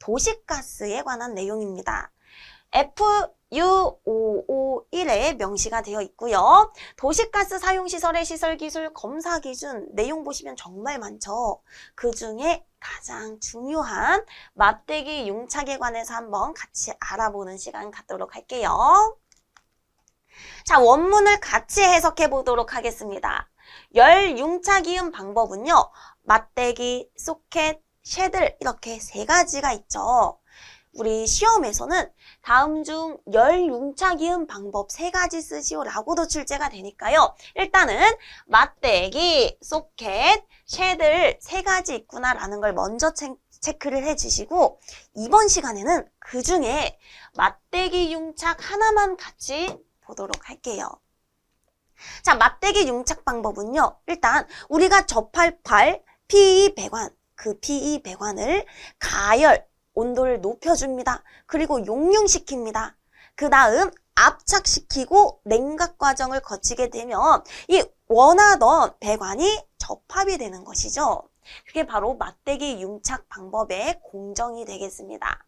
도시가스에 관한 내용입니다. FU551에 명시가 되어 있고요. 도시가스 사용시설의 시설기술 검사기준 내용 보시면 정말 많죠. 그 중에 가장 중요한 맞대기 융착에 관해서 한번 같이 알아보는 시간 갖도록 할게요. 자, 원문을 같이 해석해 보도록 하겠습니다. 열 융착이음 방법은요. 맞대기, 소켓, 쉐들 이렇게 세 가지가 있죠. 우리 시험에서는 다음 중 열 융착이음 방법 세 가지 쓰시오라고도 출제가 되니까요. 일단은 맞대기, 소켓, 쉐들 세 가지 있구나라는 걸 먼저 체크를 해주시고 이번 시간에는 그 중에 맞대기 융착 하나만 같이 보도록 할게요. 자, 맞대기 융착 방법은요. 일단 우리가 접할 PE 배관, 그 PE 배관을 가열, 온도를 높여줍니다. 그리고 용융시킵니다. 그 다음 압착시키고 냉각 과정을 거치게 되면 이 원하던 배관이 접합이 되는 것이죠. 그게 바로 맞대기 융착 방법의 공정이 되겠습니다.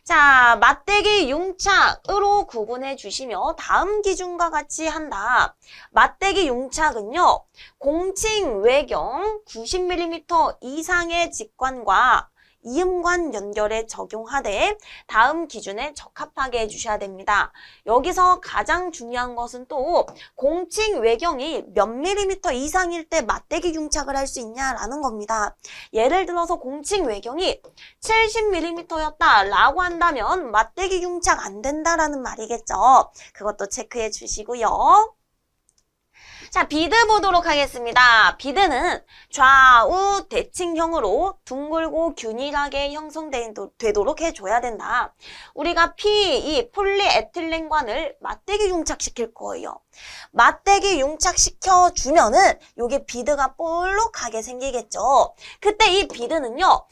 자, 맞대기 융착으로 구분해 주시며 다음 기준과 같이 한다. 맞대기 융착은요. 공칭 외경 90mm 이상의 직관과 이음관 연결에 적용하되 다음 기준에 적합하게 해주셔야 됩니다. 여기서 가장 중요한 것은 또 공칭 외경이 몇 밀리미터 이상일 때 맞대기 융착을 할 수 있냐라는 겁니다. 예를 들어서 공칭 외경이 70mm였다 라고 한다면 맞대기 융착 안 된다라는 말이겠죠. 그것도 체크해 주시고요. 자, 비드 보도록 하겠습니다. 비드는 좌우 대칭형으로 둥글고 균일하게 형성되도록 해줘야 된다. 우리가 PE, 폴리에틸렌관을 맞대기 융착시킬 거예요. 맞대기 융착시켜주면은 요게 비드가 볼록하게 생기겠죠. 그때 이 비드는요,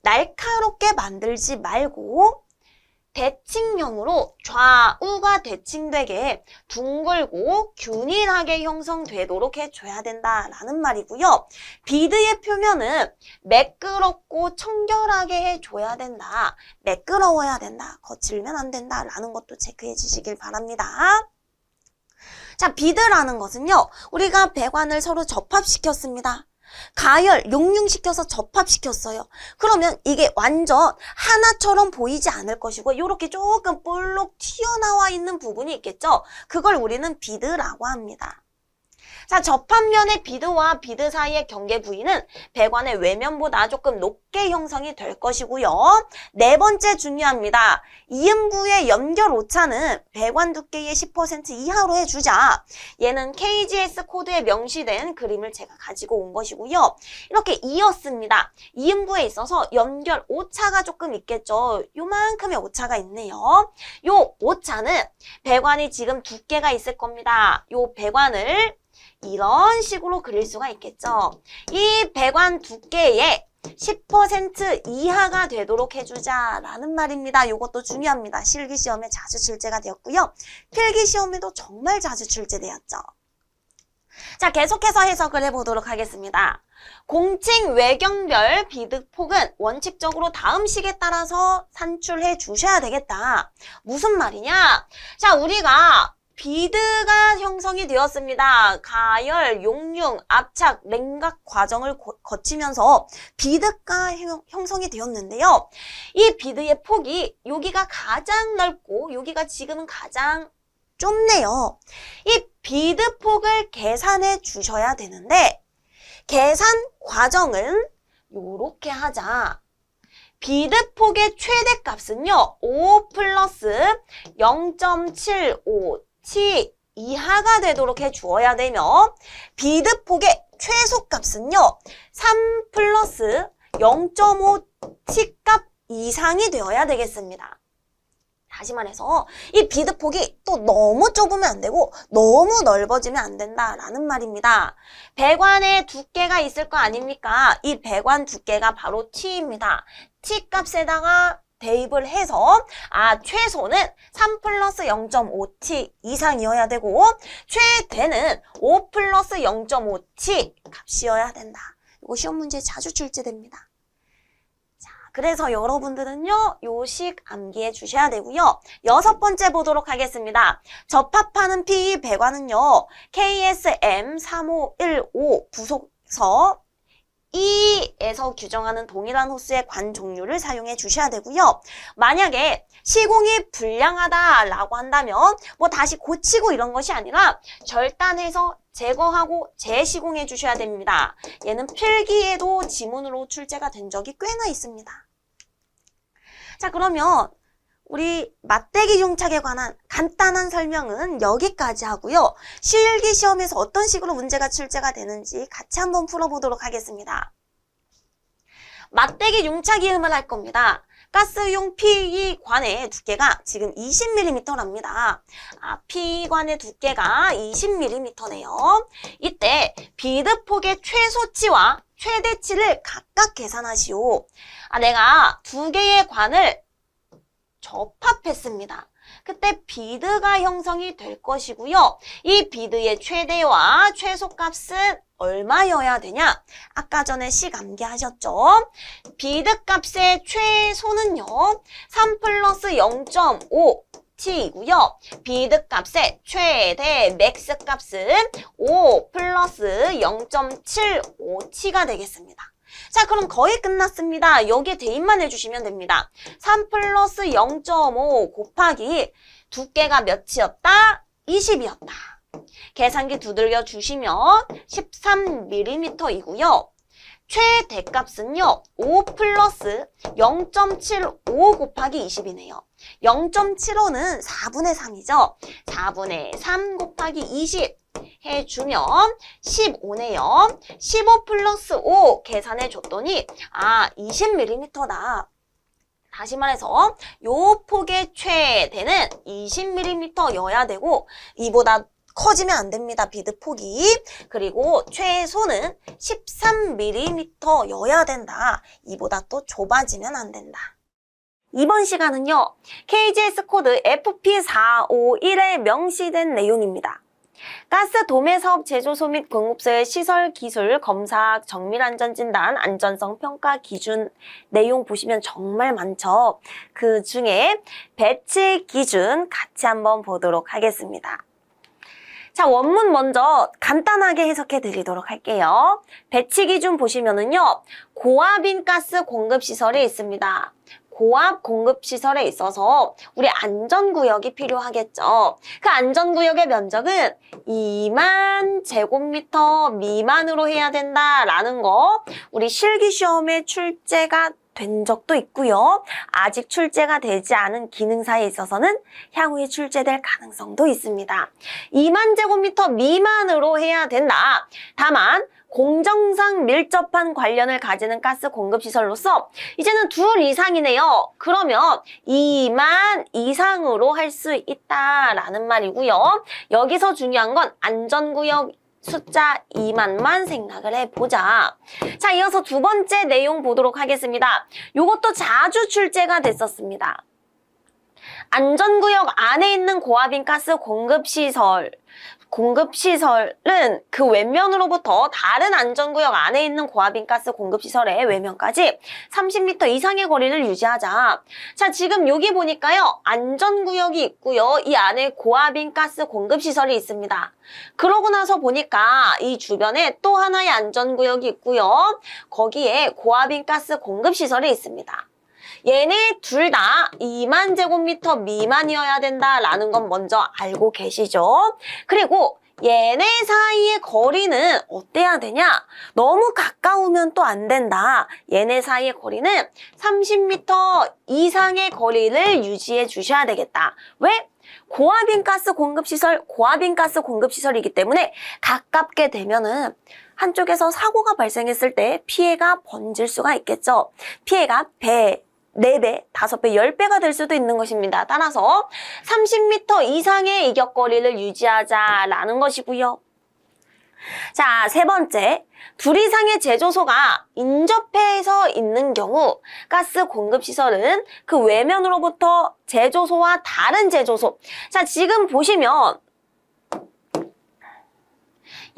날카롭게 만들지 말고 대칭형으로 좌우가 대칭되게 둥글고 균일하게 형성되도록 해줘야 된다라는 말이고요. 비드의 표면은 매끄럽고 청결하게 해줘야 된다. 매끄러워야 된다. 거칠면 안 된다라는 것도 체크해 주시길 바랍니다. 자, 비드라는 것은요. 우리가 배관을 서로 접합시켰습니다. 가열, 용융시켜서 접합시켰어요. 그러면 이게 완전 하나처럼 보이지 않을 것이고 이렇게 조금 볼록 튀어나와 있는 부분이 있겠죠. 그걸 우리는 비드라고 합니다. 자, 접합면의 비드와 비드 사이의 경계 부위는 배관의 외면보다 조금 높게 형성이 될 것이고요. 네 번째 중요합니다. 이음부의 연결 오차는 배관 두께의 10% 이하로 해주자. 얘는 KGS 코드에 명시된 그림을 제가 가지고 온 것이고요. 이렇게 이었습니다. 이음부에 있어서 연결 오차가 조금 있겠죠. 요만큼의 오차가 있네요. 요 오차는 배관이 지금 두께가 있을 겁니다. 요 배관을 이런 식으로 그릴 수가 있겠죠. 이 배관 두께의 10% 이하가 되도록 해주자라는 말입니다. 이것도 중요합니다. 실기시험에 자주 출제가 되었고요. 필기시험에도 정말 자주 출제되었죠. 자, 계속해서 해석을 해보도록 하겠습니다. 공칭 외경별 비드폭은 원칙적으로 다음 식에 따라서 산출해 주셔야 되겠다. 무슨 말이냐? 자, 우리가 비드가 형성이 되었습니다. 가열, 용융, 압착, 냉각 과정을 거치면서 비드가 형성이 되었는데요. 이 비드의 폭이 여기가 가장 넓고 여기가 지금은 가장 좁네요. 이 비드 폭을 계산해 주셔야 되는데 계산 과정은 요렇게 하자. 비드 폭의 최대값은요. 5 플러스 0.75 T 이하가 되도록 해주어야 되며 비드 폭의 최소값은요. 3 플러스 0.5 T 값 이상이 되어야 되겠습니다. 다시 말해서 이 비드 폭이 또 너무 좁으면 안 되고 너무 넓어지면 안 된다라는 말입니다. 배관에 두께가 있을 거 아닙니까? 이 배관 두께가 바로 T입니다. T 값에다가 대입을 해서 최소는 3 플러스 0.5T 이상이어야 되고 최대는 5 플러스 0.5T 값이어야 된다. 이거 시험 문제에 자주 출제됩니다. 자, 그래서 여러분들은요, 요식 암기해 주셔야 되고요. 6번째 보도록 하겠습니다. 접합하는 PE 배관은요, KSM 3515 부속서 2에서 규정하는 동일한 호스의 관 종류를 사용해 주셔야 되고요. 만약에 시공이 불량하다라고 한다면 뭐 다시 고치고 이런 것이 아니라 절단해서 제거하고 재시공해 주셔야 됩니다. 얘는 필기에도 지문으로 출제가 된 적이 꽤나 있습니다. 자, 그러면 우리 맞대기 융착에 관한 간단한 설명은 여기까지 하고요. 실기 시험에서 어떤 식으로 문제가 출제가 되는지 같이 한번 풀어보도록 하겠습니다. 맞대기 융착 이음을 할 겁니다. 가스용 PE관의 두께가 지금 20mm랍니다. PE관의 두께가 20mm네요. 이때 비드폭의 최소치와 최대치를 각각 계산하시오. 내가 두 개의 관을 접합했습니다. 그때 비드가 형성이 될 것이고요. 이 비드의 최대와 최소값은 얼마여야 되냐? 아까 전에 식 암기하셨죠? 비드 값의 최소는요. 3 플러스 0.5 t이고요. 비드 값의 최대 맥스 값은 5 플러스 0.75t가 되겠습니다. 자, 그럼 거의 끝났습니다. 여기에 대입만 해주시면 됩니다. 3 플러스 0.5 곱하기 두께가 몇이었다? 20이었다. 계산기 두들겨 주시면 13mm이고요. 최대값은요. 5 플러스 0.75 곱하기 20이네요. 0.75는 4분의 3이죠. 4분의 3 곱하기 20 해주면 15네요. 15 플러스 5 계산해 줬더니 20mm다. 다시 말해서 요 폭의 최대는 20mm여야 되고 이보다 커지면 안 됩니다. 비드 폭이. 그리고 최소는 13mm여야 된다. 이보다 또 좁아지면 안 된다. 이번 시간은요. KGS 코드 FP451에 명시된 내용입니다. 가스 도매 사업 제조소 및 공급소의 시설 기술 검사 정밀 안전 진단 안전성 평가 기준 내용 보시면 정말 많죠. 그 중에 배치 기준 같이 한번 보도록 하겠습니다. 자, 원문 먼저 간단하게 해석해 드리도록 할게요. 배치 기준 보시면은요. 고압인 가스 공급 시설이 있습니다. 고압 공급 시설에 있어서 우리 안전구역이 필요하겠죠. 그 안전구역의 면적은 2만 제곱미터 미만으로 해야 된다라는 거 우리 실기시험에 출제가 된 적도 있고요. 아직 출제가 되지 않은 기능사에 있어서는 향후에 출제될 가능성도 있습니다. 2만 제곱미터 미만으로 해야 된다. 다만 공정상 밀접한 관련을 가지는 가스 공급시설로서 이제는 둘 이상이네요. 그러면 2만 이상으로 할 수 있다라는 말이고요. 여기서 중요한 건 안전구역 숫자 2만만 생각을 해보자. 자, 이어서 두 번째 내용 보도록 하겠습니다. 이것도 자주 출제가 됐었습니다. 안전구역 안에 있는 고압인 가스 공급시설은 그 외면으로부터 다른 안전구역 안에 있는 고압인 가스 공급시설의 외면까지 30m 이상의 거리를 유지하자. 자, 지금 여기 보니까요. 안전구역이 있고요. 이 안에 고압인 가스 공급시설이 있습니다. 그러고 나서 보니까 이 주변에 또 하나의 안전구역이 있고요. 거기에 고압인 가스 공급시설이 있습니다. 얘네 둘 다 2만 제곱미터 미만이어야 된다라는 건 먼저 알고 계시죠? 그리고 얘네 사이의 거리는 어때야 되냐? 너무 가까우면 또 안 된다. 얘네 사이의 거리는 30m 이상의 거리를 유지해 주셔야 되겠다. 왜? 고압인 가스 공급시설이기 때문에 가깝게 되면은 한쪽에서 사고가 발생했을 때 피해가 번질 수가 있겠죠. 피해가 4배, 5배, 10배가 될 수도 있는 것입니다. 따라서 30m 이상의 이격거리를 유지하자라는 것이고요. 자, 세 번째, 둘 이상의 제조소가 인접해서 있는 경우 가스 공급시설은 그 외면으로부터 제조소와 다른 제조소. 자, 지금 보시면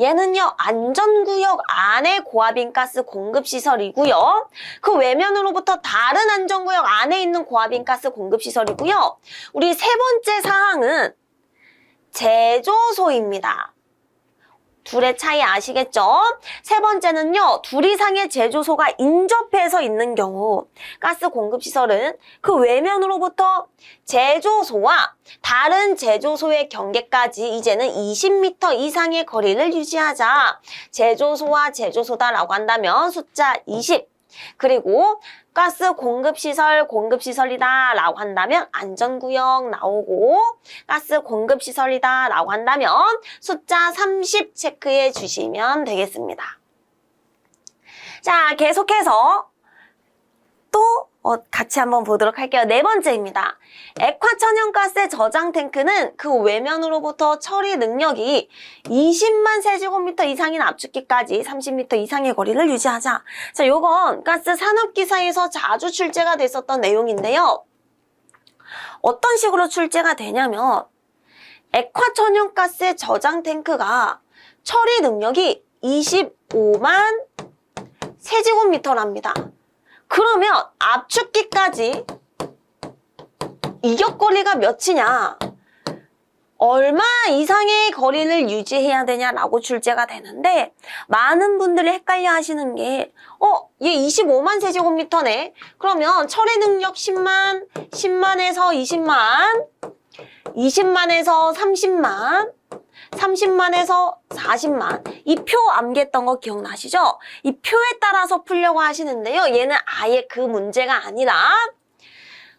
얘는요, 안전구역 안에 고압인 가스 공급시설이고요. 그 외면으로부터 다른 안전구역 안에 있는 고압인 가스 공급시설이고요. 우리 세 번째 사항은 제조소입니다. 둘의 차이 아시겠죠? 세 번째는요, 둘 이상의 제조소가 인접해서 있는 경우 가스 공급시설은 그 외면으로부터 제조소와 다른 제조소의 경계까지 이제는 20m 이상의 거리를 유지하자. 제조소와 제조소다라고 한다면 숫자 20. 그리고 가스 공급시설이다 라고 한다면 안전구역 나오고, 가스 공급시설이다 라고 한다면 숫자 30 체크해 주시면 되겠습니다. 자, 계속해서 또 같이 한번 보도록 할게요. 네 번째입니다. 액화천연가스의 저장 탱크는 그 외면으로부터 처리 능력이 20만 세제곱미터 이상인 압축기까지 30m 이상의 거리를 유지하자. 자, 요건 가스 산업기사에서 자주 출제가 됐었던 내용인데요. 어떤 식으로 출제가 되냐면 액화천연가스의 저장 탱크가 처리 능력이 25만 세제곱미터랍니다. 그러면 압축기까지 이격거리가 몇이냐? 얼마 이상의 거리를 유지해야 되냐라고 출제가 되는데, 많은 분들이 헷갈려 하시는 게 얘 25만 세제곱미터네. 그러면 처리 능력 10만, 10만에서 20만, 20만에서 30만, 30만에서 40만. 이 표 암기했던 거 기억나시죠? 이 표에 따라서 풀려고 하시는데요. 얘는 아예 그 문제가 아니라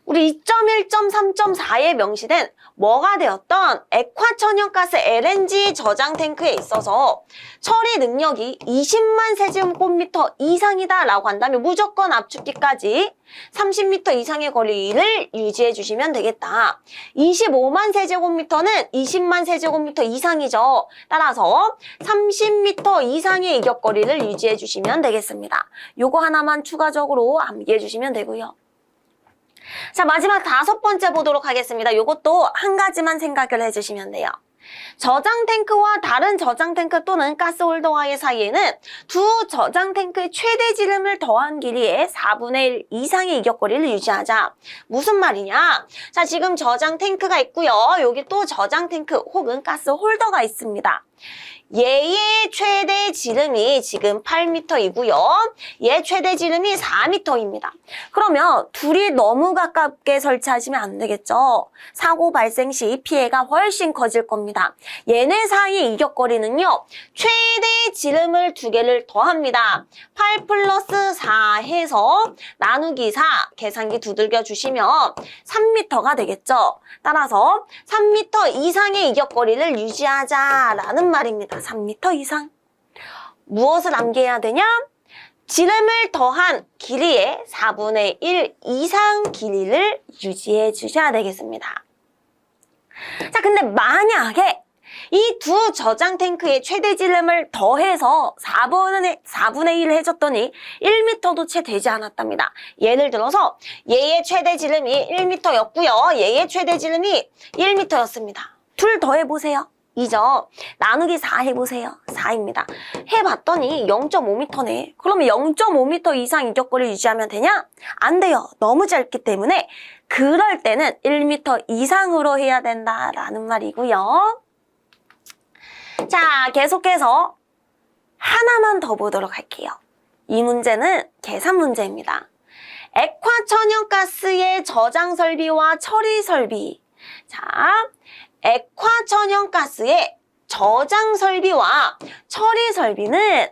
우리 2.1.3.4에 명시된 뭐가 되었던 액화천연가스 LNG 저장 탱크에 있어서 처리 능력이 20만 세제곱미터 이상이다 라고 한다면 무조건 압축기까지 30m 이상의 거리를 유지해 주시면 되겠다. 25만 세제곱미터는 20만 세제곱미터 이상이죠. 따라서 30m 이상의 이격거리를 유지해 주시면 되겠습니다. 요거 하나만 추가적으로 암기해 주시면 되고요. 자, 마지막 5번째 보도록 하겠습니다. 요것도 한 가지만 생각을 해주시면 돼요. 저장 탱크와 다른 저장 탱크 또는 가스홀더와의 사이에는 두 저장 탱크의 최대 지름을 더한 길이의 4분의 1 이상의 이격거리를 유지하자. 무슨 말이냐? 자, 지금 저장 탱크가 있고요. 여기 또 저장 탱크 혹은 가스홀더가 있습니다. 얘의 최대 지름이 지금 8m이고요. 얘 최대 지름이 4m입니다. 그러면 둘이 너무 가깝게 설치하시면 안 되겠죠. 사고 발생 시 피해가 훨씬 커질 겁니다. 얘네 사이의 이격거리는요. 최대 지름을 두 개를 더합니다. 8 플러스 4 해서 나누기 4 계산기 두들겨 주시면 3m가 되겠죠. 따라서 3m 이상의 이격거리를 유지하자라는 말입니다. 3m 이상. 무엇을 암기해야 되냐? 지름을 더한 길이의 4분의 1 이상 길이를 유지해 주셔야 되겠습니다. 자, 근데 만약에 이 두 저장 탱크의 최대 지름을 더해서 4분의 1을 해줬더니 1m도 채 되지 않았답니다. 예를 들어서 얘의 최대 지름이 1m였고요. 얘의 최대 지름이 1m였습니다. 둘 더해보세요. 2죠. 나누기 4 해보세요. 4입니다. 해봤더니 0.5m네. 그러면 0.5m 이상 이격거리를 유지하면 되냐? 안 돼요. 너무 짧기 때문에 그럴 때는 1m 이상으로 해야 된다라는 말이고요. 자, 계속해서 하나만 더 보도록 할게요. 이 문제는 계산 문제입니다. 액화천연가스의 저장 설비와 처리 설비. 자, 액화천연가스의 저장 설비와 처리 설비는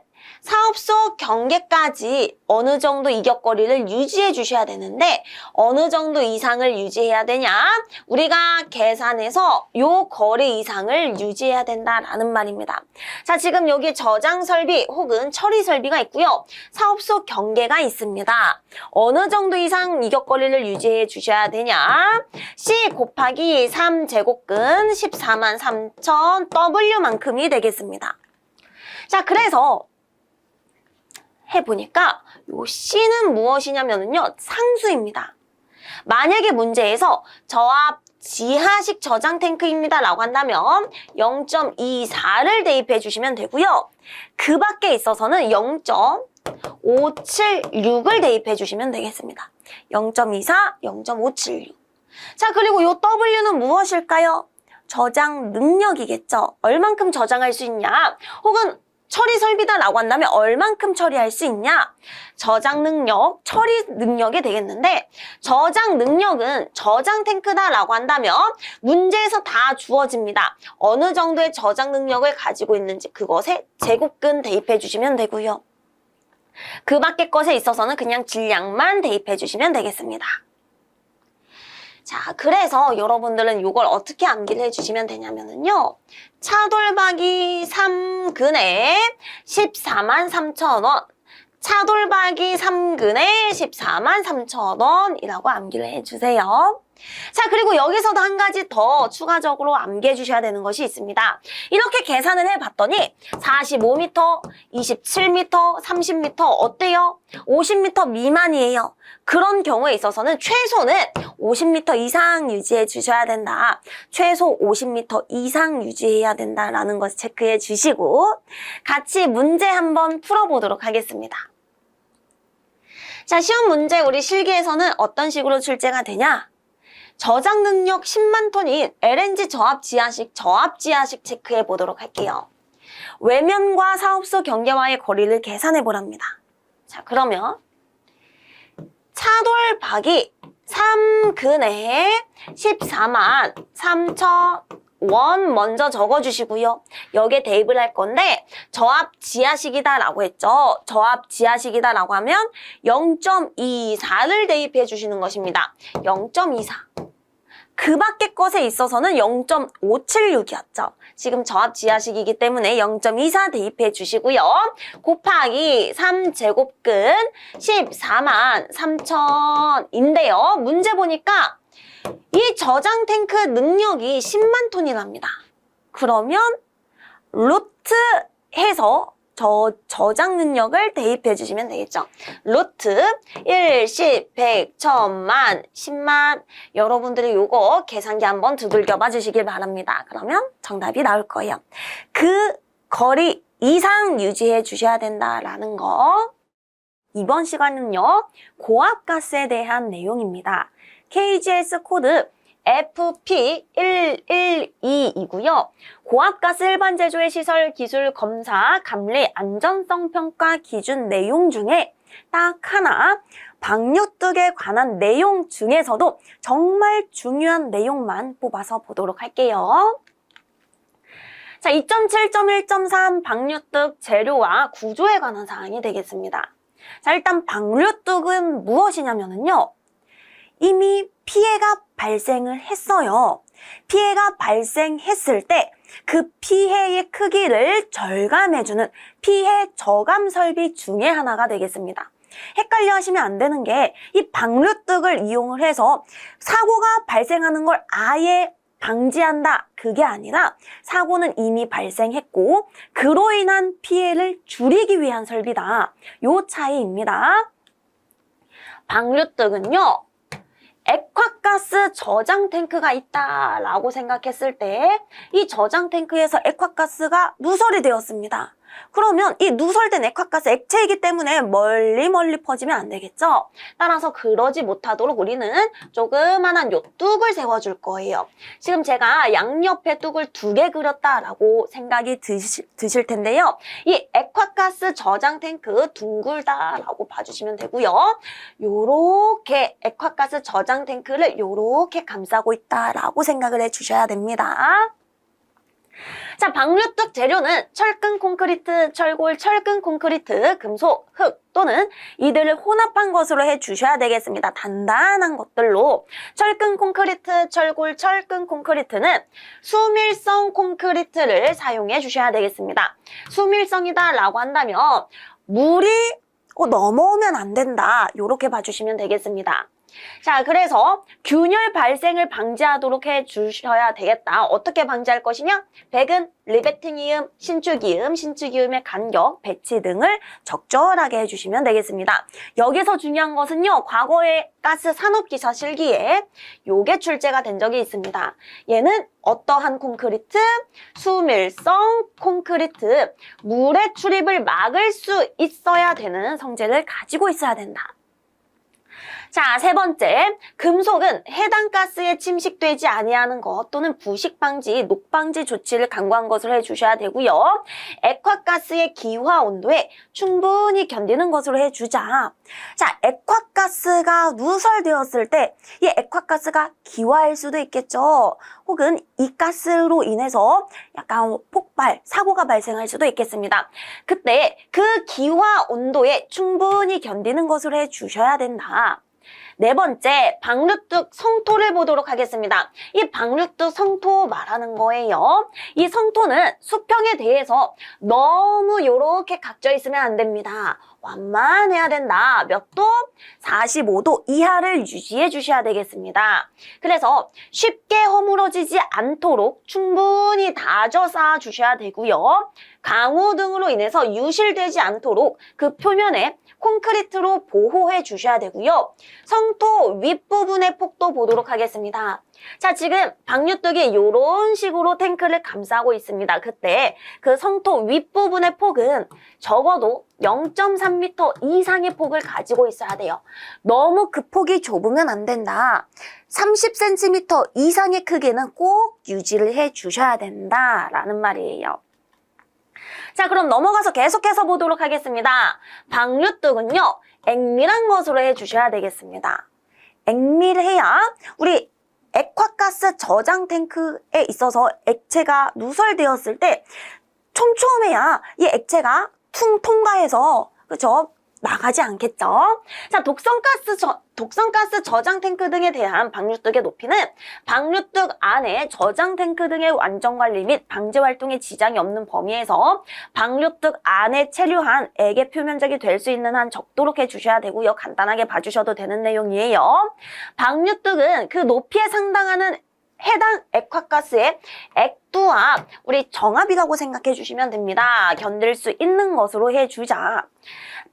사업소 경계까지 어느 정도 이격거리를 유지해 주셔야 되는데 어느 정도 이상을 유지해야 되냐? 우리가 계산해서 요 거리 이상을 유지해야 된다라는 말입니다. 자, 지금 여기 저장 설비 혹은 처리 설비가 있고요. 사업소 경계가 있습니다. 어느 정도 이상 이격거리를 유지해 주셔야 되냐? C 곱하기 3제곱근 14만 3천 W만큼이 되겠습니다. 자, 그래서 해보니까 요 C는 무엇이냐면요. 상수입니다. 만약에 문제에서 저압, 지하식 저장 탱크입니다 라고 한다면 0.24를 대입해 주시면 되고요. 그 밖에 있어서는 0.576을 대입해 주시면 되겠습니다. 0.24, 0.576. 자, 그리고 요 W는 무엇일까요? 저장 능력이겠죠. 얼만큼 저장할 수 있냐? 혹은 처리 설비다라고 한다면 얼만큼 처리할 수 있냐? 저장 능력, 처리 능력이 되겠는데 저장 능력은 저장 탱크다라고 한다면 문제에서 다 주어집니다. 어느 정도의 저장 능력을 가지고 있는지 그것에 제곱근 대입해 주시면 되고요. 그 밖의 것에 있어서는 그냥 질량만 대입해 주시면 되겠습니다. 자, 그래서 여러분들은 이걸 어떻게 암기를 해주시면 되냐면요. 차돌박이 3근에 14만 3천 원, 차돌박이 3근에 14만 3천 원이라고 암기를 해주세요. 자, 그리고 여기서도 한 가지 더 추가적으로 암기해 주셔야 되는 것이 있습니다. 이렇게 계산을 해봤더니 45m, 27m, 30m 어때요? 50m 미만이에요. 그런 경우에 있어서는 최소는 50m 이상 유지해 주셔야 된다. 최소 50m 이상 유지해야 된다라는 것을 체크해 주시고 같이 문제 한번 풀어보도록 하겠습니다. 자, 시험 문제 우리 실기에서는 어떤 식으로 출제가 되냐? 저장 능력 10만 톤인 LNG 저압 지하식 체크해 보도록 할게요. 외면과 사업소 경계와의 거리를 계산해 보랍니다. 자, 그러면 차돌박이 3근에 14만 3천 원 먼저 적어주시고요. 여기에 대입을 할 건데 저압 지하식이다라고 했죠. 저압 지하식이다라고 하면 0.24를 대입해 주시는 것입니다. 0.24. 그 밖의 것에 있어서는 0.576이었죠. 지금 저압 지하식이기 때문에 0.24 대입해 주시고요. 곱하기 3제곱근 14만 3천인데요. 문제 보니까 이 저장 탱크 능력이 10만 톤이랍니다. 그러면 루트 해서 저장 능력을 대입해 주시면 되겠죠. 루트 1, 10, 100, 1000만, 10만 여러분들이 요거 계산기 한번 두들겨 봐 주시길 바랍니다. 그러면 정답이 나올 거예요. 그 거리 이상 유지해 주셔야 된다라는 거. 이번 시간은요. 고압가스에 대한 내용입니다. KGS 코드 FP112이고요. 고압가스 일반 제조의 시설 기술 검사 감리 안전성 평가 기준 내용 중에 딱 하나 방류뚝에 관한 내용 중에서도 정말 중요한 내용만 뽑아서 보도록 할게요. 자, 2.7.1.3 방류뚝 재료와 구조에 관한 사항이 되겠습니다. 자, 일단 방류뚝은 무엇이냐면요. 이미 피해가 발생을 했어요. 피해가 발생했을 때 그 피해의 크기를 절감해주는 피해 저감 설비 중에 하나가 되겠습니다. 헷갈려 하시면 안 되는 게 이 방류뚝을 이용을 해서 사고가 발생하는 걸 아예 방지한다. 그게 아니라 사고는 이미 발생했고 그로 인한 피해를 줄이기 위한 설비다. 요 차이입니다. 방류뚝은요. 액화가스 저장 탱크가 있다라고 생각했을 때 이 저장 탱크에서 액화가스가 누설이 되었습니다. 그러면 이 누설된 액화가스 액체이기 때문에 멀리 퍼지면 안 되겠죠? 따라서 그러지 못하도록 우리는 조그만한 요 뚝을 세워줄 거예요. 지금 제가 양옆에 뚝을 2개 그렸다라고 생각이 드실 텐데요. 이 액화가스 저장 탱크 둥글다라고 봐주시면 되고요. 요렇게 액화가스 저장 탱크를 요렇게 감싸고 있다라고 생각을 해주셔야 됩니다. 자, 방류뚝 재료는 철근 콘크리트, 철골, 철근 콘크리트, 금속, 흙 또는 이들을 혼합한 것으로 해주셔야 되겠습니다. 단단한 것들로. 철근 콘크리트, 철골, 철근 콘크리트는 수밀성 콘크리트를 사용해 주셔야 되겠습니다. 수밀성이다 라고 한다면 물이 넘어오면 안 된다. 이렇게 봐주시면 되겠습니다. 자, 그래서 균열 발생을 방지하도록 해주셔야 되겠다. 어떻게 방지할 것이냐? 백은 리베팅이음, 신축이음의 간격, 배치 등을 적절하게 해주시면 되겠습니다. 여기서 중요한 것은요. 과거에 가스 산업기사 실기에 요게 출제가 된 적이 있습니다. 얘는 어떠한 콘크리트? 수밀성 콘크리트, 물의 출입을 막을 수 있어야 되는 성질을 가지고 있어야 된다. 자, 세 번째, 금속은 해당 가스에 침식되지 아니하는 것 또는 부식 방지, 녹 방지 조치를 강구한 것으로 해주셔야 되고요. 액화가스의 기화 온도에 충분히 견디는 것으로 해주자. 자, 액화가스가 누설되었을 때 이 액화가스가 기화일 수도 있겠죠. 혹은 이 가스로 인해서 약간 폭발, 사고가 발생할 수도 있겠습니다. 그때 그 기화 온도에 충분히 견디는 것으로 해주셔야 된다. 네 번째, 방류뚝 성토를 보도록 하겠습니다. 이 방류뚝 성토 말하는 거예요. 이 성토는 수평에 대해서 너무 요렇게 각져 있으면 안 됩니다. 완만해야 된다. 몇 도? 45도 이하를 유지해 주셔야 되겠습니다. 그래서 쉽게 허물어지지 않도록 충분히 다져 쌓아 주셔야 되고요. 강우 등으로 인해서 유실되지 않도록 그 표면에 콘크리트로 보호해 주셔야 되고요. 성토 윗부분의 폭도 보도록 하겠습니다. 자, 지금 방류뚝이 이런 식으로 탱크를 감싸고 있습니다. 그때 그 성토 윗부분의 폭은 적어도 0.3m 이상의 폭을 가지고 있어야 돼요. 너무 그 폭이 좁으면 안 된다. 30cm 이상의 크기는 꼭 유지를 해 주셔야 된다라는 말이에요. 자, 그럼 넘어가서 계속해서 보도록 하겠습니다. 방류뚝은요, 액밀한 것으로 해주셔야 되겠습니다. 액밀해야 우리 액화가스 저장 탱크에 있어서 액체가 누설되었을 때 촘촘해야 이 액체가 통과해서, 그죠? 나가지 않겠죠? 자, 독성가스 저장 탱크 등에 대한 방류뚝의 높이는 방류뚝 안에 저장 탱크 등의 완전 관리 및 방제 활동에 지장이 없는 범위에서 방류뚝 안에 체류한 액의 표면적이 될 수 있는 한 적도록 해주셔야 되고요. 간단하게 봐주셔도 되는 내용이에요. 방류뚝은 그 높이에 상당하는 해당 액화가스의 액두합, 우리 정압이라고 생각해 주시면 됩니다. 견딜 수 있는 것으로 해주자.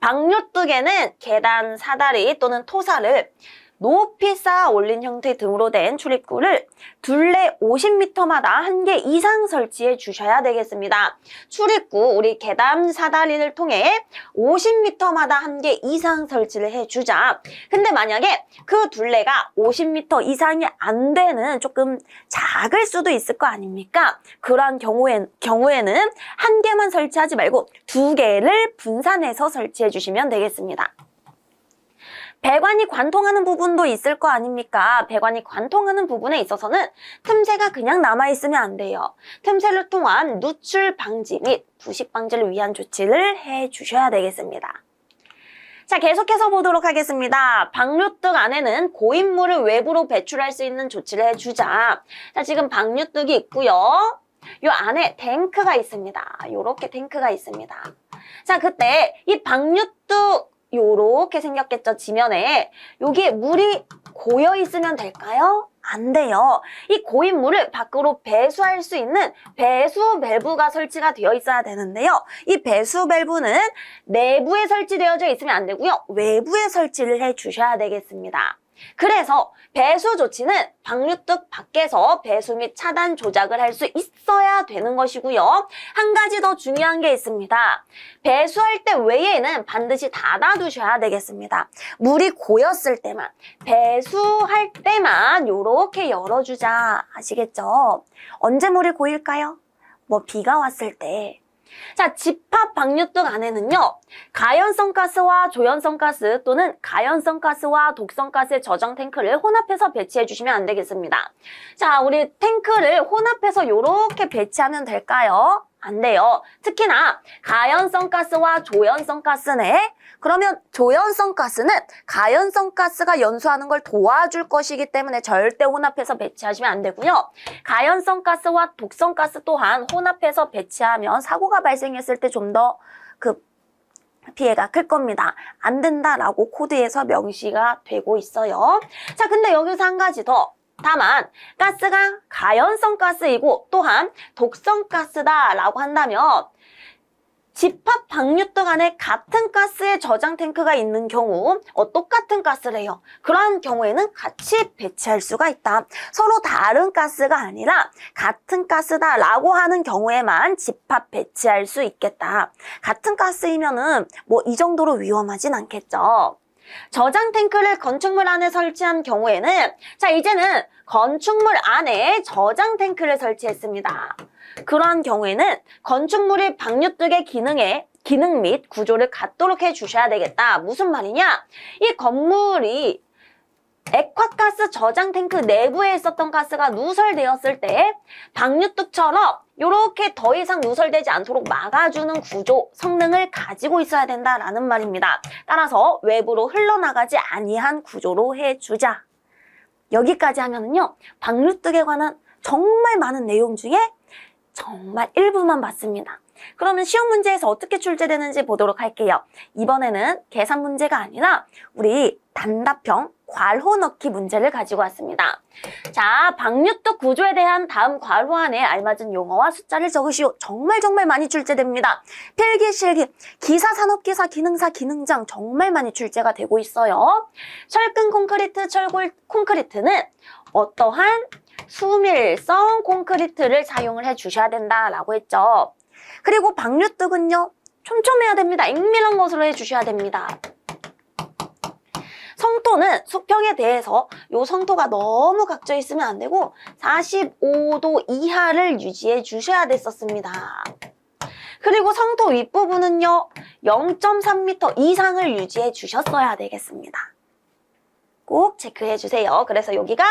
방류뚝에는 계단, 사다리 또는 토사를 높이 쌓아 올린 형태 등으로 된 출입구를 둘레 50m마다 한 개 이상 설치해 주셔야 되겠습니다. 출입구, 우리 계단, 사다리를 통해 50m마다 한 개 이상 설치를 해주자. 근데 만약에 그 둘레가 50m 이상이 안 되는 조금 작을 수도 있을 거 아닙니까? 그러한 경우에는 한 개만 설치하지 말고 두 개를 분산해서 설치해 주시면 되겠습니다. 배관이 관통하는 부분도 있을 거 아닙니까? 배관이 관통하는 부분에 있어서는 틈새가 그냥 남아있으면 안 돼요. 틈새를 통한 누출 방지 및 부식 방지를 위한 조치를 해주셔야 되겠습니다. 자, 계속해서 보도록 하겠습니다. 방류뚝 안에는 고인물을 외부로 배출할 수 있는 조치를 해주자. 자, 지금 방류뚝이 있고요. 요 안에 탱크가 있습니다. 요렇게 탱크가 있습니다. 자, 그때 이 방류뚝 요렇게 생겼겠죠, 지면에. 여기에 물이 고여 있으면 될까요? 안 돼요. 이 고인 물을 밖으로 배수할 수 있는 배수 밸브가 설치가 되어 있어야 되는데요. 이 배수 밸브는 내부에 설치되어져 있으면 안 되고요. 외부에 설치를 해 주셔야 되겠습니다. 그래서 배수 조치는 방류뚝 밖에서 배수 및 차단 조작을 할 수 있어야 되는 것이고요. 한 가지 더 중요한 게 있습니다. 배수할 때 외에는 반드시 닫아두셔야 되겠습니다. 물이 고였을 때만, 배수할 때만 이렇게 열어주자. 아시겠죠? 언제 물이 고일까요? 뭐 비가 왔을 때. 자, 집합 방류뚝 안에는요, 가연성 가스와 조연성 가스 또는 가연성 가스와 독성 가스의 저장 탱크를 혼합해서 배치해 주시면 안 되겠습니다. 자, 우리 탱크를 혼합해서 이렇게 배치하면 될까요? 안 돼요. 특히나 가연성 가스와 조연성 가스네. 그러면 조연성 가스는 가연성 가스가 연소하는 걸 도와줄 것이기 때문에 절대 혼합해서 배치하시면 안 되고요. 가연성 가스와 독성 가스 또한 혼합해서 배치하면 사고가 발생했을 때 좀 더 피해가 클 겁니다. 안 된다라고 코드에서 명시가 되고 있어요. 자, 근데 여기서 한 가지 더. 다만 가스가 가연성 가스이고 또한 독성 가스다라고 한다면 집합 방류뚝 안에 같은 가스의 저장 탱크가 있는 경우 똑같은 가스래요. 그러한 경우에는 같이 배치할 수가 있다. 서로 다른 가스가 아니라 같은 가스다라고 하는 경우에만 집합 배치할 수 있겠다. 같은 가스이면은 뭐 이 정도로 위험하진 않겠죠. 저장 탱크를 건축물 안에 설치한 경우에는 자, 이제는 건축물 안에 저장 탱크를 설치했습니다. 그러한 경우에는 건축물이 방류뚝의 기능 및 구조를 갖도록 해주셔야 되겠다. 무슨 말이냐? 이 건물이 액화가스 저장 탱크 내부에 있었던 가스가 누설되었을 때 방류뚝처럼 이렇게 더 이상 누설되지 않도록 막아주는 구조, 성능을 가지고 있어야 된다라는 말입니다. 따라서 외부로 흘러나가지 아니한 구조로 해주자. 여기까지 하면은요, 방류뚝에 관한 정말 많은 내용 중에 정말 일부만 봤습니다. 그러면 시험 문제에서 어떻게 출제되는지 보도록 할게요. 이번에는 계산 문제가 아니라 우리 단답형 괄호 넣기 문제를 가지고 왔습니다. 자, 방류뚝 구조에 대한 다음 괄호 안에 알맞은 용어와 숫자를 적으시오. 정말 많이 출제됩니다. 필기, 실기, 기사, 산업기사, 기능사, 기능장 정말 많이 출제가 되고 있어요. 철근 콘크리트, 철골 콘크리트는 어떠한 수밀성 콘크리트를 사용을 해주셔야 된다라고 했죠. 그리고 방류뚝은요, 촘촘해야 됩니다. 액밀한 것으로 해주셔야 됩니다. 성토는 수평에 대해서 요 성토가 너무 각져 있으면 안 되고 45도 이하를 유지해 주셔야 됐었습니다. 그리고 성토 윗부분은요, 0.3m 이상을 유지해 주셨어야 되겠습니다. 꼭 체크해 주세요. 그래서 여기가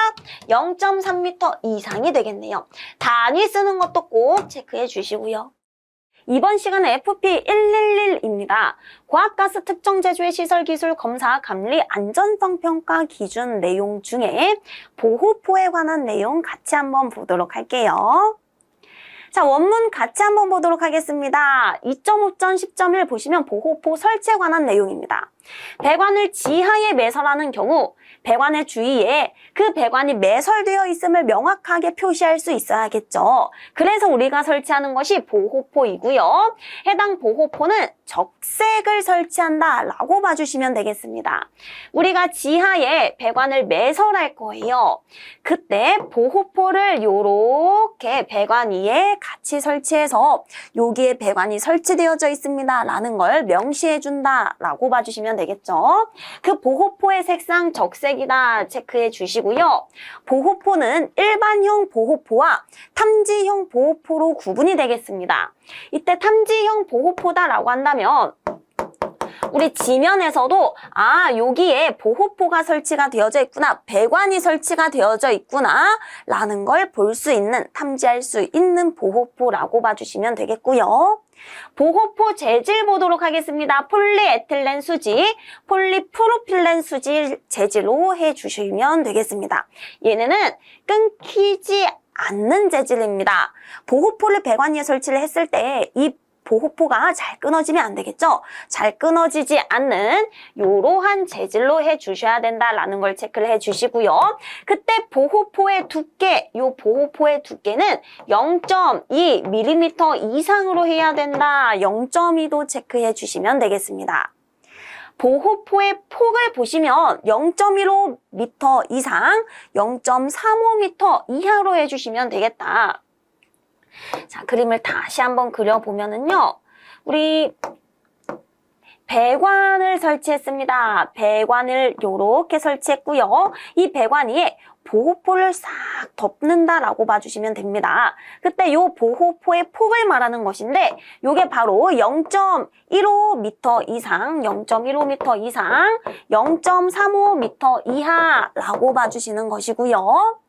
0.3m 이상이 되겠네요. 단위 쓰는 것도 꼭 체크해 주시고요. 이번 시간은 FP111입니다. 고압가스 특정 제조의 시설 기술 검사 감리 안전성 평가 기준 내용 중에 보호포에 관한 내용 같이 한번 보도록 할게요. 자, 원문 같이 한번 보도록 하겠습니다. 2.5점 10.1 보시면 보호포 설치에 관한 내용입니다. 배관을 지하에 매설하는 경우 배관의 주위에 그 배관이 매설되어 있음을 명확하게 표시할 수 있어야겠죠. 그래서 우리가 설치하는 것이 보호포이고요. 해당 보호포는 적색을 설치한다라고 봐주시면 되겠습니다. 우리가 지하에 배관을 매설할 거예요. 그때 보호포를 이렇게 배관 위에 같이 설치해서 여기에 배관이 설치되어져 있습니다 라는 걸 명시해 준다라고 봐주시면 되겠죠. 그 보호포의 색상 적색이다 체크해 주시고요. 보호포는 일반형 보호포와 탐지형 보호포로 구분이 되겠습니다. 이때 탐지형 보호포다라고 한다면 우리 지면에서도 여기에 보호포가 설치가 되어져 있구나, 배관이 설치가 되어져 있구나 라는 걸 볼 수 있는, 탐지할 수 있는 보호포라고 봐주시면 되겠고요. 보호포 재질 보도록 하겠습니다. 폴리에틸렌 수지, 폴리프로필렌 수지 재질로 해주시면 되겠습니다. 얘네는 끊기지 않는 재질입니다. 보호포를 배관 위에 설치를 했을 때 이 보호포가 잘 끊어지면 안 되겠죠? 잘 끊어지지 않는 이러한 재질로 해주셔야 된다라는 걸 체크를 해주시고요. 그때 보호포의 두께, 이 보호포의 두께는 0.2mm 이상으로 해야 된다. 0.2도 체크해 주시면 되겠습니다. 보호포의 폭을 보시면 0.15m 이상, 0.35m 이하로 해주시면 되겠다. 자, 그림을 다시 한번 그려보면은요, 우리 배관을 설치했습니다. 배관을 이렇게 설치했고요. 이 배관 위에 보호포를 싹 덮는다라고 봐주시면 됩니다. 그때 이 보호포의 폭을 말하는 것인데 이게 바로 0.15m 이상, 0.15m 이상, 0.35m 이하라고 봐주시는 것이고요.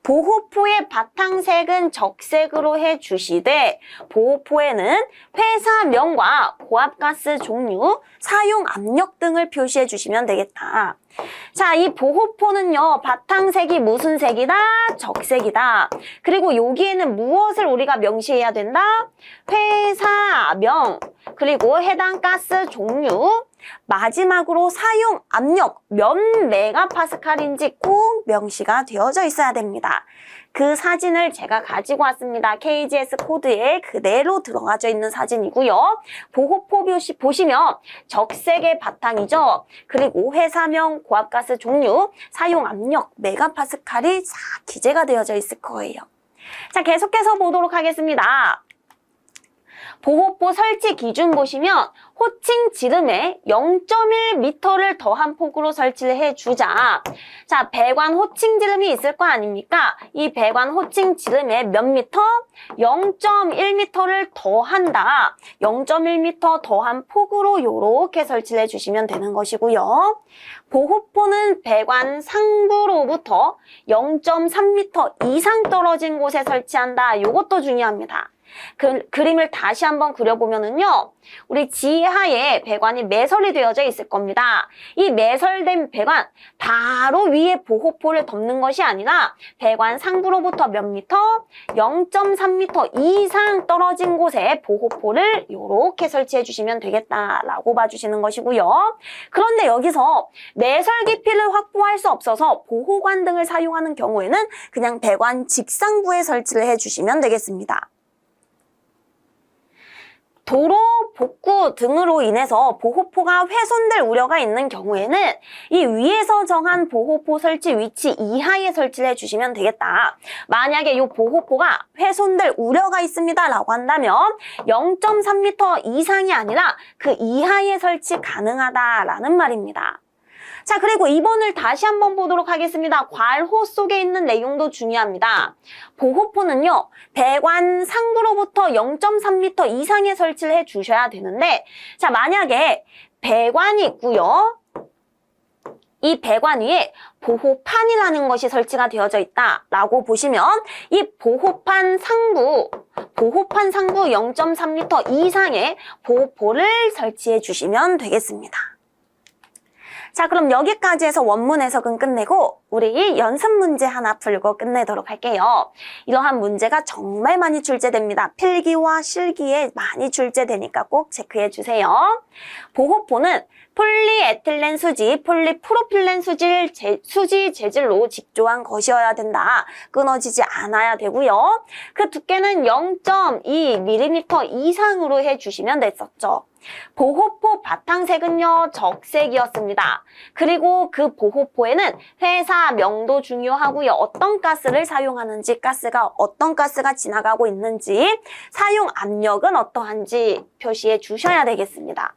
보호포의 바탕색은 적색으로 해주시되 보호포에는 회사명과 고압가스 종류, 사용 압력 등을 표시해 주시면 되겠다. 자, 이 보호포는요, 바탕색이 무슨 색이다? 적색이다. 그리고 여기에는 무엇을 우리가 명시해야 된다? 회사명, 그리고 해당 가스 종류, 마지막으로 사용 압력 몇 메가파스칼인지 꼭 명시가 되어져 있어야 됩니다. 그 사진을 제가 가지고 왔습니다. KGS 코드에 그대로 들어가져 있는 사진이고요. 보호포 표시 보시면 적색의 바탕이죠. 그리고 회사명, 고압가스 종류, 사용 압력 메가파스칼이 싹 기재가 되어져 있을 거예요. 자, 계속해서 보도록 하겠습니다. 보호포 설치 기준 보시면 호칭 지름에 0.1m를 더한 폭으로 설치를 해주자. 자, 배관 호칭 지름이 있을 거 아닙니까? 이 배관 호칭 지름에 몇 미터? 0.1m를 더한다. 0.1m 더한 폭으로 이렇게 설치를 해주시면 되는 것이고요. 보호포는 배관 상부로부터 0.3m 이상 떨어진 곳에 설치한다. 이것도 중요합니다. 그림을 다시 한번 그려보면은요, 우리 지하에 배관이 매설이 되어져 있을 겁니다. 이 매설된 배관 바로 위에 보호포를 덮는 것이 아니라 배관 상부로부터 몇 미터? 0.3m 이상 떨어진 곳에 보호포를 이렇게 설치해 주시면 되겠다라고 봐주시는 것이고요. 그런데 여기서 매설 깊이를 확보할 수 없어서 보호관 등을 사용하는 경우에는 그냥 배관 직상부에 설치를 해주시면 되겠습니다. 도로, 복구 등으로 인해서 보호포가 훼손될 우려가 있는 경우에는 이 위에서 정한 보호포 설치 위치 이하에 설치를 해주시면 되겠다. 만약에 이 보호포가 훼손될 우려가 있습니다 라고 한다면 0.3m 이상이 아니라 그 이하에 설치 가능하다라는 말입니다. 자, 그리고 2번을 다시 한번 보도록 하겠습니다. 괄호 속에 있는 내용도 중요합니다. 보호포는요, 배관 상부로부터 0.3m 이상에 설치를 해주셔야 되는데, 자, 만약에 배관이 있고요. 이 배관 위에 보호판이라는 것이 설치가 되어져 있다라고 보시면 이 보호판 상부 0.3m 이상의 보호포를 설치해 주시면 되겠습니다. 자, 그럼 여기까지 해서 원문 해석은 끝내고 우리 연습 문제 하나 풀고 끝내도록 할게요. 이러한 문제가 정말 많이 출제됩니다. 필기와 실기에 많이 출제되니까 꼭 체크해 주세요. 보호포는 폴리에틸렌 수지, 폴리프로필렌 수지 재질로 직조한 것이어야 된다. 끊어지지 않아야 되고요. 그 두께는 0.2mm 이상으로 해주시면 됐었죠. 보호포 바탕색은요, 적색이었습니다. 그리고 그 보호포에는 회사명도 중요하고요. 어떤 가스를 사용하는지, 어떤 가스가 지나가고 있는지, 사용 압력은 어떠한지 표시해 주셔야 되겠습니다.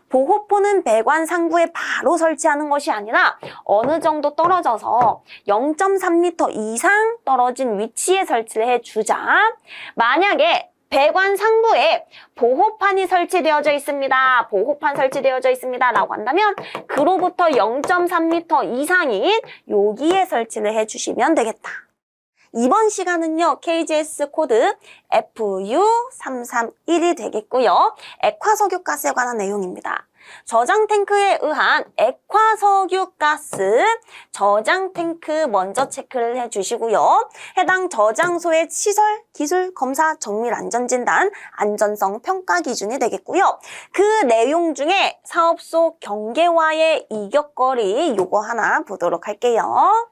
보호포는 배관 상부에 바로 설치하는 것이 아니라 어느 정도 떨어져서 0.3m 이상 떨어진 위치에 설치를 해주자. 만약에 배관 상부에 보호판이 설치되어져 있습니다. 보호판 설치되어져 있습니다. 라고 한다면 그로부터 0.3m 이상인 여기에 설치를 해주시면 되겠다. 이번 시간은요, KGS 코드 FU331이 되겠고요. 액화석유가스에 관한 내용입니다. 저장 탱크에 의한 액화석유가스 저장 탱크 먼저 체크를 해주시고요. 해당 저장소의 시설, 기술, 검사, 정밀 안전진단, 안전성 평가 기준이 되겠고요. 그 내용 중에 사업소 경계와의 이격거리 요거 하나 보도록 할게요.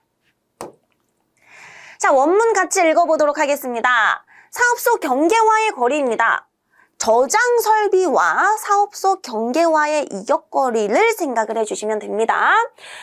자, 원문 같이 읽어보도록 하겠습니다. 사업소 경계와의 거리입니다. 저장 설비와 사업소 경계와의 이격거리를 생각을 해주시면 됩니다.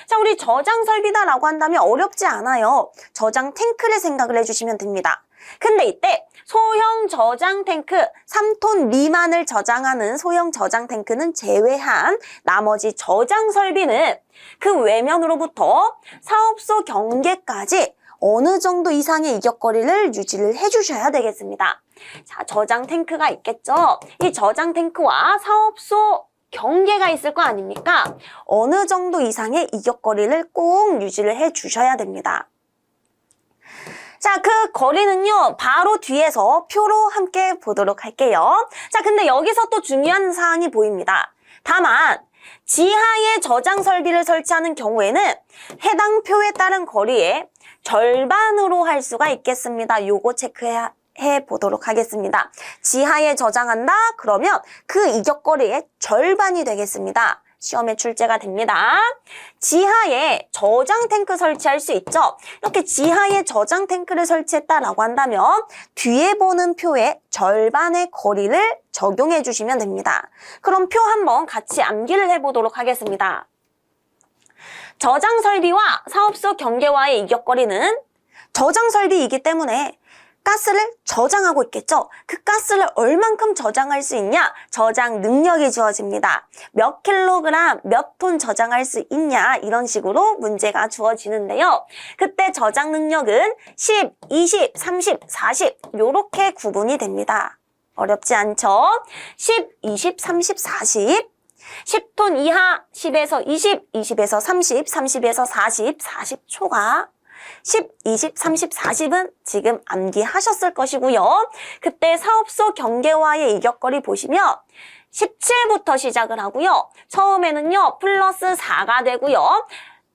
자, 우리 저장 설비다라고 한다면 어렵지 않아요. 저장 탱크를 생각을 해주시면 됩니다. 근데 이때 소형 저장 탱크 3톤 미만을 저장하는 소형 저장 탱크는 제외한 나머지 저장 설비는 그 외면으로부터 사업소 경계까지 어느 정도 이상의 이격거리를 유지를 해주셔야 되겠습니다. 자, 저장 탱크가 있겠죠? 이 저장 탱크와 사업소 경계가 있을 거 아닙니까? 어느 정도 이상의 이격거리를 꼭 유지를 해주셔야 됩니다. 자, 그 거리는요, 바로 뒤에서 표로 함께 보도록 할게요. 자, 근데 여기서 또 중요한 사항이 보입니다. 다만, 지하에 저장 설비를 설치하는 경우에는 해당 표에 따른 거리의 절반으로 할 수가 있겠습니다. 요거 체크해 보도록 하겠습니다. 지하에 저장한다? 그러면 그 이격거리의 절반이 되겠습니다. 시험에 출제가 됩니다. 지하에 저장 탱크 설치할 수 있죠. 이렇게 지하에 저장 탱크를 설치했다라고 한다면 뒤에 보는 표의 절반의 거리를 적용해 주시면 됩니다. 그럼 표 한번 같이 암기를 해보도록 하겠습니다. 저장 설비와 사업소 경계와의 이격거리는 저장 설비이기 때문에 가스를 저장하고 있겠죠? 그 가스를 얼만큼 저장할 수 있냐? 저장 능력이 주어집니다. 몇 킬로그램, 몇 톤 저장할 수 있냐? 이런 식으로 문제가 주어지는데요. 그때 저장 능력은 10, 20, 30, 40 요렇게 구분이 됩니다. 어렵지 않죠? 10, 20, 30, 40 10톤 이하 10에서 20, 20에서 30, 30에서 40, 40초가 10, 20, 30, 40은 지금 암기하셨을 것이고요. 그때 사업소 경계와의 이격거리 보시면 17부터 시작을 하고요. 처음에는요, 플러스 4가 되고요.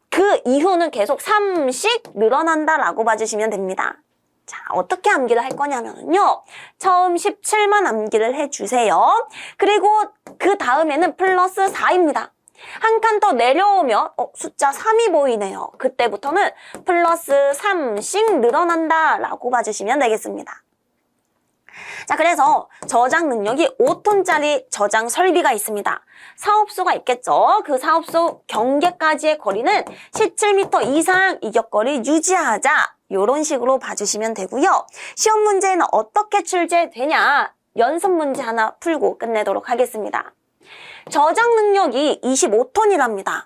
그 이후는 계속 3씩 늘어난다라고 봐주시면 됩니다. 자, 어떻게 암기를 할 거냐면요. 처음 17만 암기를 해주세요. 그리고 그 다음에는 플러스 4입니다. 한 칸 더 내려오면 숫자 3이 보이네요. 그때부터는 플러스 3씩 늘어난다라고 봐주시면 되겠습니다. 자, 그래서 저장 능력이 5톤짜리 저장 설비가 있습니다. 사업소가 있겠죠. 그 사업소 경계까지의 거리는 17m 이상 이격거리 유지하자. 이런 식으로 봐주시면 되고요. 시험 문제는 어떻게 출제되냐? 연습 문제 하나 풀고 끝내도록 하겠습니다. 저장 능력이 25톤이랍니다.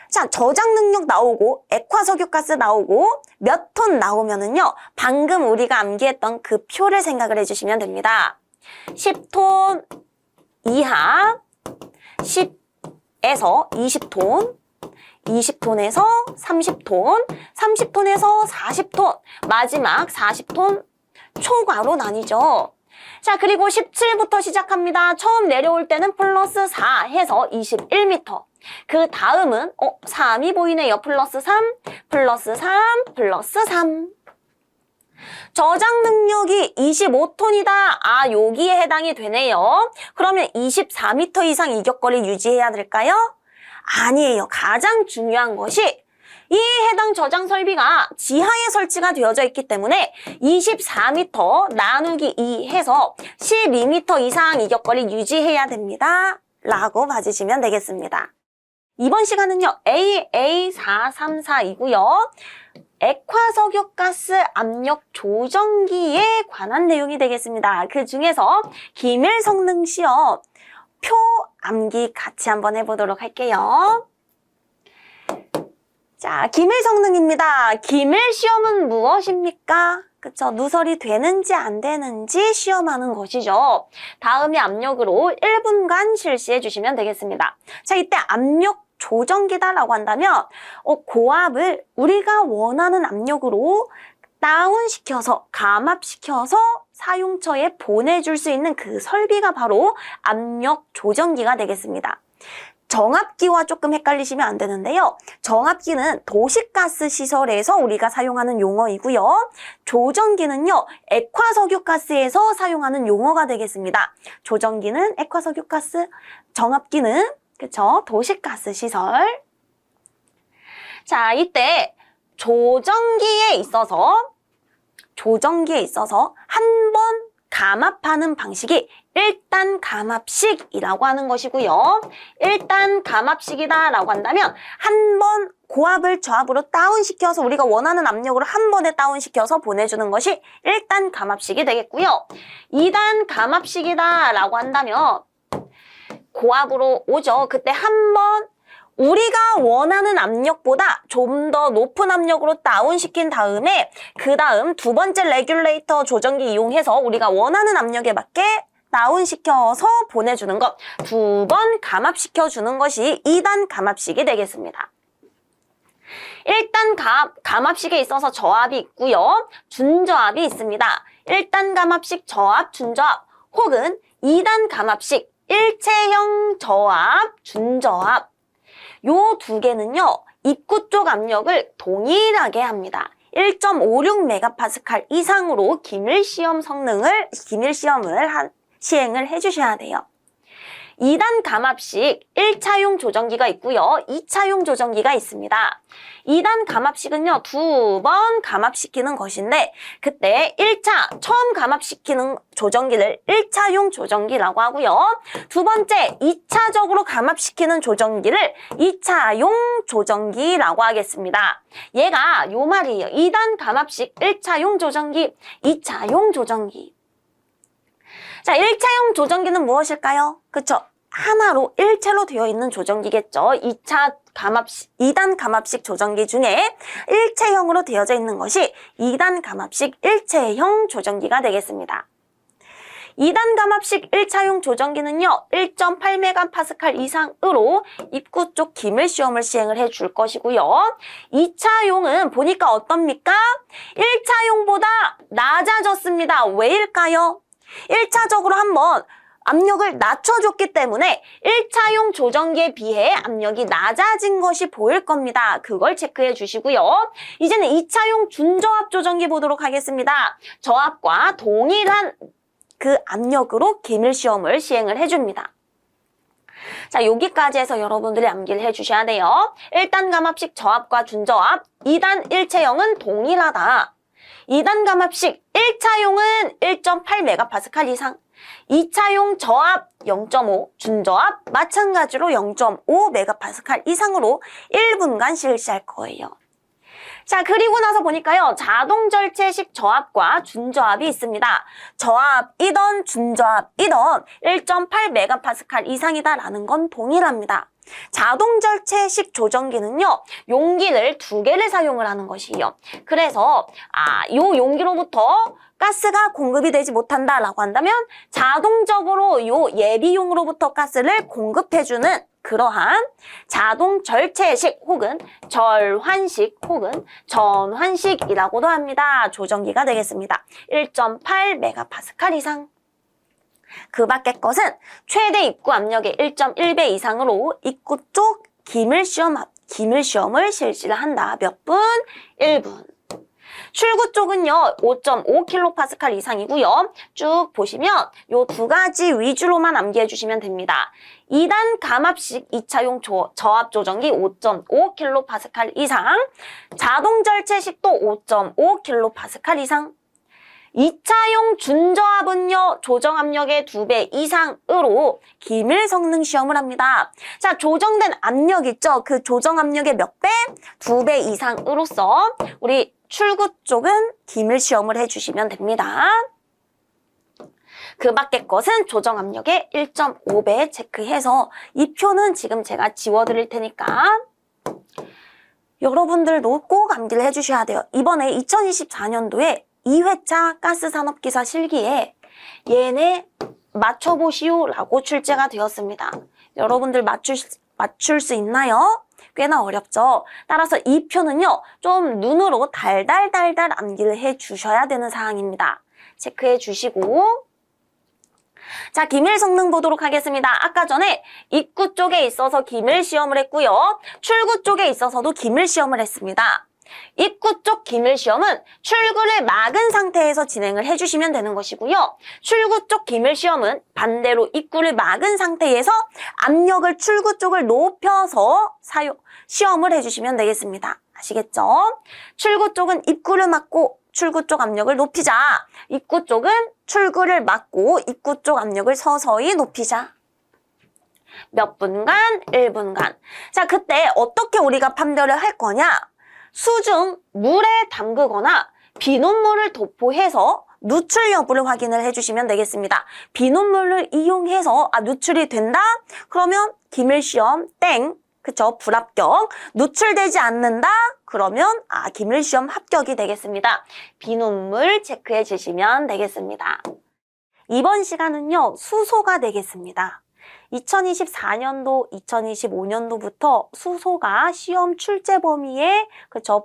자, 저장 능력 나오고 액화석유가스 나오고 몇 톤 나오면은요. 방금 우리가 암기했던 그 표를 생각을 해주시면 됩니다. 10톤 이하 10에서 20톤 20톤에서 30톤 30톤에서 40톤 마지막 40톤 초과로 나뉘죠. 자, 그리고 17부터 시작합니다. 처음 내려올 때는 플러스 4 해서 21m. 그 다음은 3이 보이네요. 플러스 3, 플러스 3, 플러스 3. 저장 능력이 25톤이다. 아, 여기에 해당이 되네요. 그러면 24m 이상 이격거리 유지해야 될까요? 아니에요. 가장 중요한 것이 이 해당 저장 설비가 지하에 설치가 되어져 있기 때문에 24m 나누기 2 해서 12m 이상 이격거리 유지해야 됩니다. 라고 봐주시면 되겠습니다. 이번 시간은요. AA434이고요. 액화석유가스 압력 조정기에 관한 내용이 되겠습니다. 그 중에서 기밀성능 시험 표 암기 같이 한번 해보도록 할게요. 자, 기밀성능입니다. 기밀시험은 무엇입니까? 그쵸? 누설이 되는지 안 되는지 시험하는 것이죠. 다음에 압력으로 1분간 실시해 주시면 되겠습니다. 자, 이때 압력 조정기다라고 한다면 고압을 우리가 원하는 압력으로 다운시켜서 감압시켜서 사용처에 보내줄 수 있는 그 설비가 바로 압력 조정기가 되겠습니다. 정압기와 조금 헷갈리시면 안 되는데요. 정압기는 도시가스 시설에서 우리가 사용하는 용어이고요. 조정기는요, 액화석유가스에서 사용하는 용어가 되겠습니다. 조정기는 액화석유가스, 정압기는 그쵸? 도시가스 시설. 자, 이때 조정기에 있어서 한 번 감압하는 방식이 1단 감압식이라고 하는 것이고요. 1단 감압식이다라고 한다면 한 번 고압을 저압으로 다운시켜서 우리가 원하는 압력으로 한 번에 다운시켜서 보내주는 것이 1단 감압식이 되겠고요. 2단 감압식이다라고 한다면 고압으로 오죠. 그때 한 번 우리가 원하는 압력보다 좀 더 높은 압력으로 다운시킨 다음에 그 다음 두 번째 레귤레이터 조정기 이용해서 우리가 원하는 압력에 맞게 다운시켜서 보내주는 것, 두 번 감압시켜주는 것이 2단 감압식이 되겠습니다. 일단 감압식에 있어서 저압이 있고요. 준저압이 있습니다. 1단 감압식 저압, 준저압 혹은 2단 감압식 일체형 저압, 준저압 요 두 개는요. 입구 쪽 압력을 동일하게 합니다. 1.56메가파스칼 이상으로 기밀시험을 시행을 해주셔야 돼요. 2단 감압식 1차용 조정기가 있고요. 2차용 조정기가 있습니다. 2단 감압식은요. 2번 감압시키는 것인데 그때 1차 처음 감압시키는 조정기를 1차용 조정기라고 하고요. 두 번째 2차적으로 감압시키는 조정기를 2차용 조정기라고 하겠습니다. 얘가 요 말이에요. 2단 감압식 1차용 조정기, 2차용 조정기. 자, 1차용 조정기는 무엇일까요? 그쵸? 하나로 일체로 되어 있는 조정기겠죠. 2단 감압식 조정기 중에 일체형으로 되어져 있는 것이 2단 감압식 일체형 조정기가 되겠습니다. 2단 감압식 1차용 조정기는요. 1.8메가파스칼 이상으로 입구 쪽 기밀시험을 시행을 해줄 것이고요. 2차용은 보니까 어떻습니까? 1차용보다 낮아졌습니다. 왜일까요? 1차적으로 한번 압력을 낮춰줬기 때문에 1차용 조정기에 비해 압력이 낮아진 것이 보일 겁니다. 그걸 체크해 주시고요. 이제는 2차용 준저압 조정기 보도록 하겠습니다. 저압과 동일한 그 압력으로 기밀시험을 시행을 해줍니다. 자, 여기까지 해서 여러분들이 암기를 해주셔야 돼요. 1단 감압식 저압과 준저압, 2단 일체형은 동일하다. 2단 감압식 1차용은 1.8메가파스칼 이상, 2차용 저압 0.5, 준저압 마찬가지로 0.5메가파스칼 이상으로 1분간 실시할 거예요. 자, 그리고 나서 보니까요. 자동 절체식 저압과 준저압이 있습니다. 저압이던 준저압이던 1.8메가파스칼 이상이다라는 건 동일합니다. 자동 절체식 조정기는요. 용기를 2개를 사용을 하는 것이에요. 그래서 요 용기로부터 가스가 공급이 되지 못한다라고 한다면 자동적으로 요 예비용으로부터 가스를 공급해주는 그러한 자동 절체식 혹은 절환식 혹은 전환식이라고도 합니다. 조정기가 되겠습니다. 1.8메가파스칼 이상. 그 밖의 것은 최대 입구 압력의 1.1배 이상으로 입구 쪽 기밀시험을 실시를 한다. 몇 분? 1분. 출구 쪽은요, 5.5kPa 이상이고요. 쭉 보시면 요 두 가지 위주로만 암기해 주시면 됩니다. 2단 감압식 2차용 저압 조정기 5.5kPa 이상, 자동 절체식도 5.5kPa 이상, 2차용 준저압은요, 조정 압력의 2배 이상으로 기밀 성능 시험을 합니다. 자, 조정된 압력 있죠? 그 조정 압력의 몇 배? 2배 이상으로서 우리 출구 쪽은 기밀 시험을 해주시면 됩니다. 그 밖의 것은 조정 압력의 1.5배 체크해서 이 표는 지금 제가 지워드릴 테니까 여러분들도 꼭 암기를 해주셔야 돼요. 이번에 2024년도에 2회차 가스산업기사 실기에 얘네 맞춰보시오라고 출제가 되었습니다. 여러분들 맞출 수 있나요? 꽤나 어렵죠? 따라서 이 표는요, 좀 눈으로 달달달달 암기를 해주셔야 되는 사항입니다. 체크해 주시고. 자, 기밀 성능 보도록 하겠습니다. 아까 전에 입구 쪽에 있어서 기밀 시험을 했고요. 출구 쪽에 있어서도 기밀 시험을 했습니다. 입구 쪽 기밀 시험은 출구를 막은 상태에서 진행을 해주시면 되는 것이고요. 출구 쪽 기밀 시험은 반대로 입구를 막은 상태에서 압력을 출구 쪽을 높여서 시험을 해주시면 되겠습니다. 아시겠죠? 출구 쪽은 입구를 막고 출구 쪽 압력을 높이자. 입구 쪽은 출구를 막고 입구 쪽 압력을 서서히 높이자. 몇 분간? 1분간. 자, 그때 어떻게 우리가 판별을 할 거냐? 수중 물에 담그거나 비눗물을 도포해서 누출 여부를 확인을 해주시면 되겠습니다. 비눗물을 이용해서 누출이 된다? 그러면 기밀시험 땡. 그쵸? 불합격. 누출되지 않는다? 그러면 기밀시험 합격이 되겠습니다. 비눗물 체크해 주시면 되겠습니다. 이번 시간은요, 수소가 되겠습니다. 2024년도, 2025년도부터 수소가 시험 출제 범위에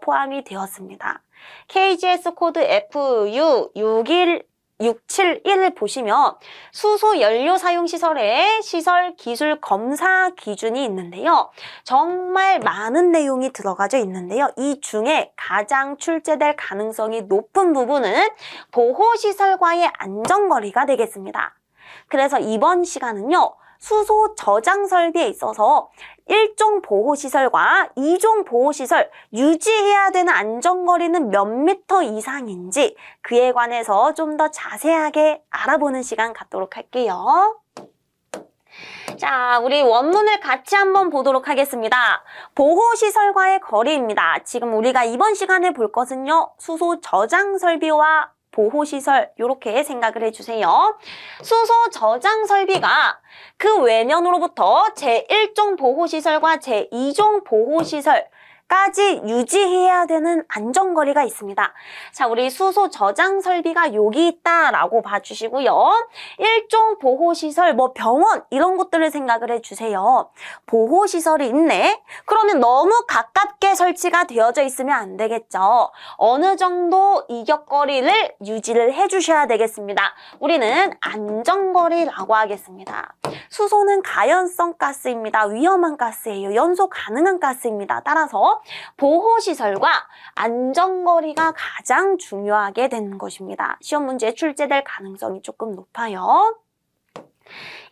포함이 되었습니다. KGS 코드 FU671을 보시면 수소 연료 사용 시설의 시설 기술 검사 기준이 있는데요. 정말 많은 내용이 들어가져 있는데요. 이 중에 가장 출제될 가능성이 높은 부분은 보호시설과의 안전거리가 되겠습니다. 그래서 이번 시간은요. 수소 저장 설비에 있어서 1종 보호시설과 2종 보호시설 유지해야 되는 안전거리는 몇 미터 이상인지 그에 관해서 좀 더 자세하게 알아보는 시간 갖도록 할게요. 자, 우리 원문을 같이 한번 보도록 하겠습니다. 보호시설과의 거리입니다. 지금 우리가 이번 시간에 볼 것은요. 수소 저장 설비와 보호시설 이렇게 생각을 해주세요. 수소 저장 설비가 그 외면으로부터 제1종 보호시설과 제2종 보호시설까지 유지해야 되는 안전거리가 있습니다. 자, 우리 수소 저장 설비가 여기 있다라고 봐주시고요. 1종 보호시설, 뭐 병원 이런 것들을 생각을 해주세요. 보호시설이 있네? 그러면 너무 가깝게 설치가 되어져 있으면 안 되겠죠. 어느 정도 이격거리를 유지를 해주셔야 되겠습니다. 우리는 안전거리라고 하겠습니다. 수소는 가연성 가스입니다. 위험한 가스예요. 연소 가능한 가스입니다. 따라서 보호시설과 안전거리가 가장 중요하게 되는 것입니다. 시험 문제에 출제될 가능성이 조금 높아요.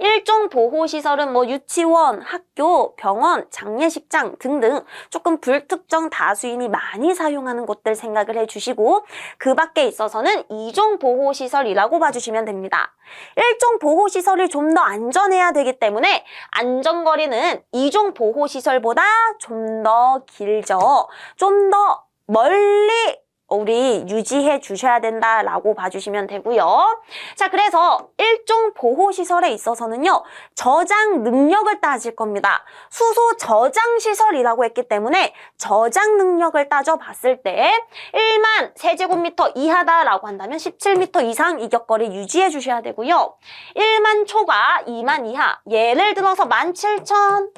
1종 보호시설은 뭐 유치원, 학교, 병원, 장례식장 등등 조금 불특정 다수인이 많이 사용하는 곳들 생각을 해주시고 그 밖에 있어서는 2종 보호시설이라고 봐주시면 됩니다. 1종 보호시설이 좀 더 안전해야 되기 때문에 안전거리는 2종 보호시설보다 좀 더 길죠. 좀 더 멀리 우리 유지해 주셔야 된다라고 봐주시면 되고요. 자, 그래서 1종 보호시설에 있어서는요. 저장 능력을 따질 겁니다. 수소 저장 시설이라고 했기 때문에 저장 능력을 따져봤을 때 1만 세제곱미터 이하다라고 한다면 17m 이상 이격거리 유지해 주셔야 되고요. 1만 초과 2만 이하, 예를 들어서 17,000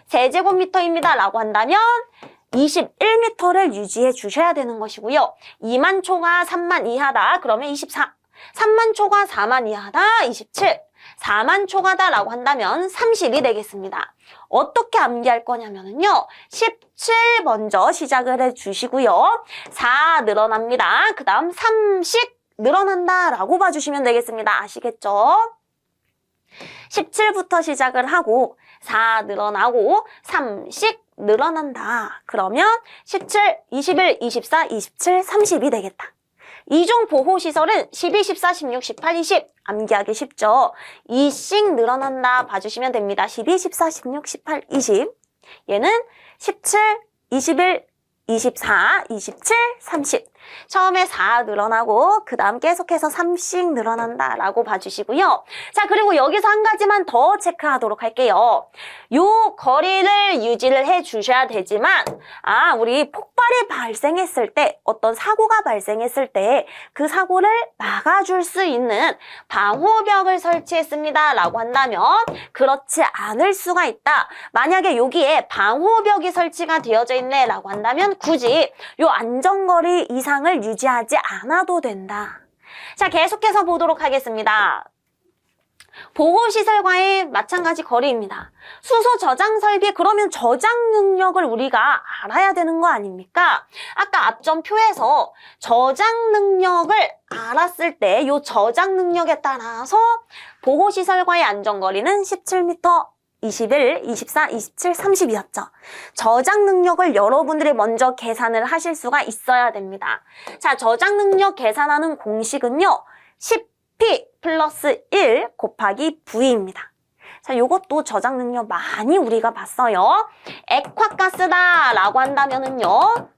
세제곱미터입니다 라고 한다면 21m를 유지해 주셔야 되는 것이고요. 2만 초가 3만 이하다. 그러면 24. 3만 초가 4만 이하다. 27. 4만 초가다라고 한다면 30이 되겠습니다. 어떻게 암기할 거냐면요. 17 먼저 시작을 해주시고요. 4 늘어납니다. 그 다음 3씩 늘어난다라고 봐주시면 되겠습니다. 아시겠죠? 17부터 시작을 하고 4 늘어나고 3씩 늘어난다. 그러면 17, 21, 24, 27, 30이 되겠다. 2종 보호시설은 12, 14, 16, 18, 20 암기하기 쉽죠. 2씩 늘어난다 봐주시면 됩니다. 12, 14, 16, 18, 20 얘는 17, 21, 24, 27, 30 처음에 4 늘어나고 그 다음 계속해서 3씩 늘어난다라고 봐주시고요. 자, 그리고 여기서 한 가지만 더 체크하도록 할게요. 요 거리를 유지를 해주셔야 되지만 우리 폭발이 발생했을 때 어떤 사고가 발생했을 때 그 사고를 막아줄 수 있는 방호벽을 설치했습니다 라고 한다면 그렇지 않을 수가 있다. 만약에 여기에 방호벽이 설치가 되어져 있네 라고 한다면 굳이 요 안전거리 이상을 유지하지 않아도 된다. 자, 계속해서 보도록 하겠습니다. 보호시설과의 마찬가지 거리입니다. 수소 저장 설비, 그러면 저장 능력을 우리가 알아야 되는 거 아닙니까? 아까 앞전 표에서 저장 능력을 알았을 때 이 저장 능력에 따라서 보호시설과의 안전거리는 17m, 21, 24, 27, 30이었죠. 저장 능력을 여러분들이 먼저 계산을 하실 수가 있어야 됩니다. 자, 저장 능력 계산하는 공식은요. 10P 플러스 1 곱하기 V입니다. 자, 요것도 저장 능력 많이 우리가 봤어요. 액화가스다라고 한다면은요.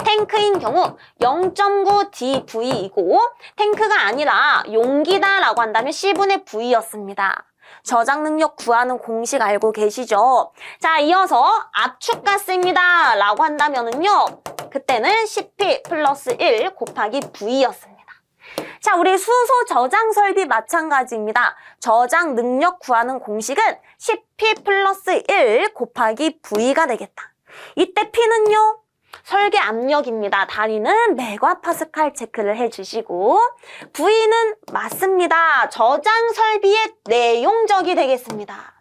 탱크인 경우 0.9 dV이고 탱크가 아니라 용기다라고 한다면 C분의 V였습니다. 저장 능력 구하는 공식 알고 계시죠? 자, 이어서 압축가스입니다 라고 한다면은요. 그때는 10P 플러스 1 곱하기 V였습니다. 자, 우리 수소 저장 설비 마찬가지입니다. 저장 능력 구하는 공식은 10P 플러스 1 곱하기 V가 되겠다. 이때 P는요, 설계 압력입니다. 단위는 메가파스칼 체크를 해주시고, V는 맞습니다. 저장 설비의 내용적이 되겠습니다.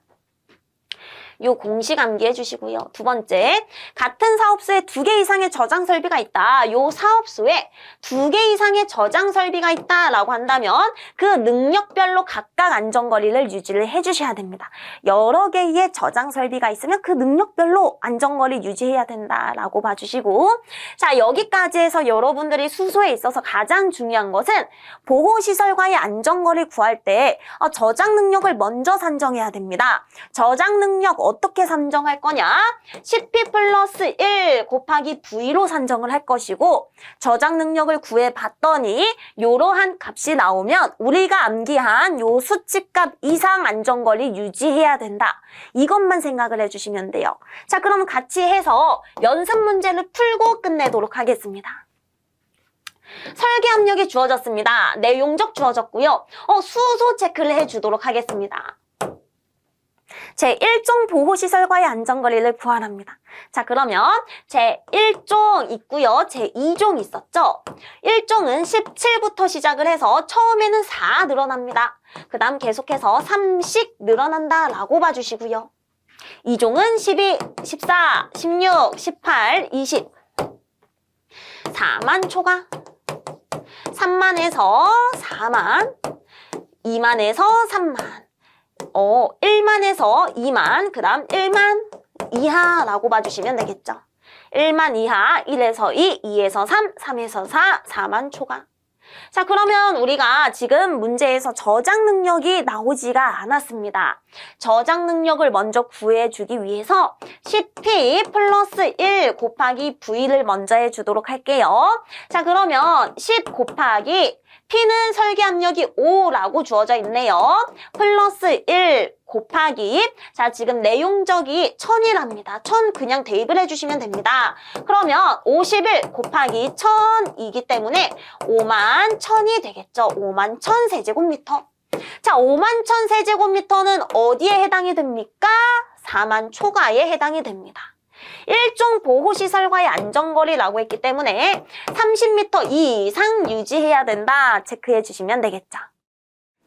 요 공식 암기해 주시고요. 두 번째, 같은 사업소에 2개 이상의 저장 설비가 있다. 요 사업소에 2개 이상의 저장 설비가 있다라고 한다면 그 능력별로 각각 안전거리를 유지를 해주셔야 됩니다. 여러 개의 저장 설비가 있으면 그 능력별로 안전거리 유지해야 된다라고 봐주시고, 자, 여기까지 해서 여러분들이 수소에 있어서 가장 중요한 것은 보호시설과의 안전거리 구할 때 저장 능력을 먼저 산정해야 됩니다. 저장 능력 어떻게 산정할 거냐? 10P 플러스 1 곱하기 V로 산정을 할 것이고, 저장 능력을 구해봤더니 이러한 값이 나오면 우리가 암기한 요 수치값 이상 안전거리 유지해야 된다. 이것만 생각을 해주시면 돼요. 자, 그럼 같이 해서 연습 문제를 풀고 끝내도록 하겠습니다. 설계 압력이 주어졌습니다. 내용적 주어졌고요. 수소 체크를 해주도록 하겠습니다. 제1종 보호시설과의 안전거리를 구하랍니다. 자, 그러면 제1종 있고요. 제2종 있었죠? 1종은 17부터 시작을 해서 처음에는 4 늘어납니다. 그 다음 계속해서 3씩 늘어난다 라고 봐주시고요. 2종은 12, 14, 16, 18, 20 4만 초과 3만에서 4만 2만에서 3만 1만에서 2만, 그 다음 1만 이하라고 봐주시면 되겠죠. 1만 이하, 1에서 2, 2에서 3, 3에서 4, 4만 초과. 자, 그러면 우리가 지금 문제에서 저장 능력이 나오지가 않았습니다. 저장 능력을 먼저 구해주기 위해서 10P 플러스 1 곱하기 V를 먼저 해주도록 할게요. 자, 그러면 10 곱하기 P는 설계 압력이 5라고 주어져 있네요. 플러스 1 곱하기, 자, 지금 내용적이 1000이랍니다. 1000 그냥 대입을 해주시면 됩니다. 그러면 51 곱하기 1000이기 때문에 5만 1000이 되겠죠. 5만 1000 세제곱미터. 자, 5만 1000 세제곱미터는 어디에 해당이 됩니까? 4만 초과에 해당이 됩니다. 1종 보호시설과의 안전거리라고 했기 때문에 30m 이상 유지해야 된다 체크해 주시면 되겠죠.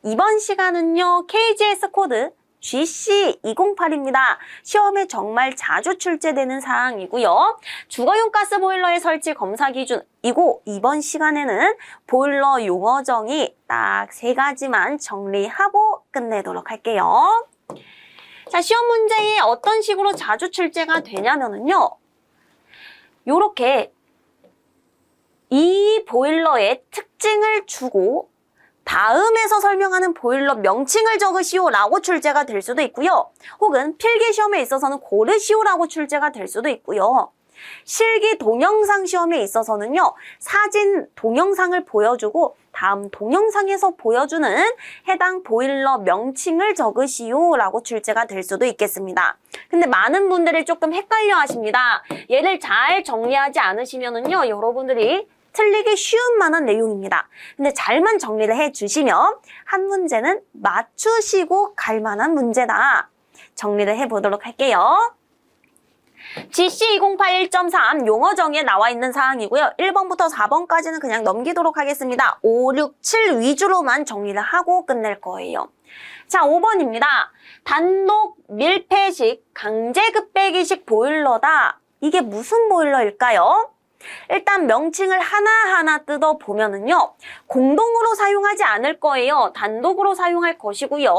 이번 시간은요, KGS 코드 GC208입니다. 시험에 정말 자주 출제되는 사항이고요. 주거용 가스보일러의 설치 검사 기준이고, 이번 시간에는 보일러 용어정의 딱 3가지만 정리하고 끝내도록 할게요. 자, 시험 문제에 어떤 식으로 자주 출제가 되냐면은요, 요렇게 이 보일러의 특징을 주고 다음에서 설명하는 보일러 명칭을 적으시오라고 출제가 될 수도 있고요. 혹은 필기시험에 있어서는 고르시오라고 출제가 될 수도 있고요. 실기 동영상 시험에 있어서는요, 사진 동영상을 보여주고 다음 동영상에서 보여주는 해당 보일러 명칭을 적으시오라고 출제가 될 수도 있겠습니다. 근데 많은 분들이 조금 헷갈려 하십니다. 얘를 잘 정리하지 않으시면은요, 여러분들이 틀리기 쉬운 만한 내용입니다. 근데 잘만 정리를 해주시면 한 문제는 맞추시고 갈 만한 문제다. 정리를 해보도록 할게요. GC208 1.3 용어 정의에 나와 있는 사항이고요. 1번부터 4번까지는 그냥 넘기도록 하겠습니다. 5, 6, 7 위주로만 정리를 하고 끝낼 거예요. 자, 5번입니다. 단독 밀폐식 강제급배기식 보일러다. 이게 무슨 보일러일까요? 일단 명칭을 하나하나 뜯어보면은요, 공동으로 사용하지 않을 거예요. 단독으로 사용할 것이고요.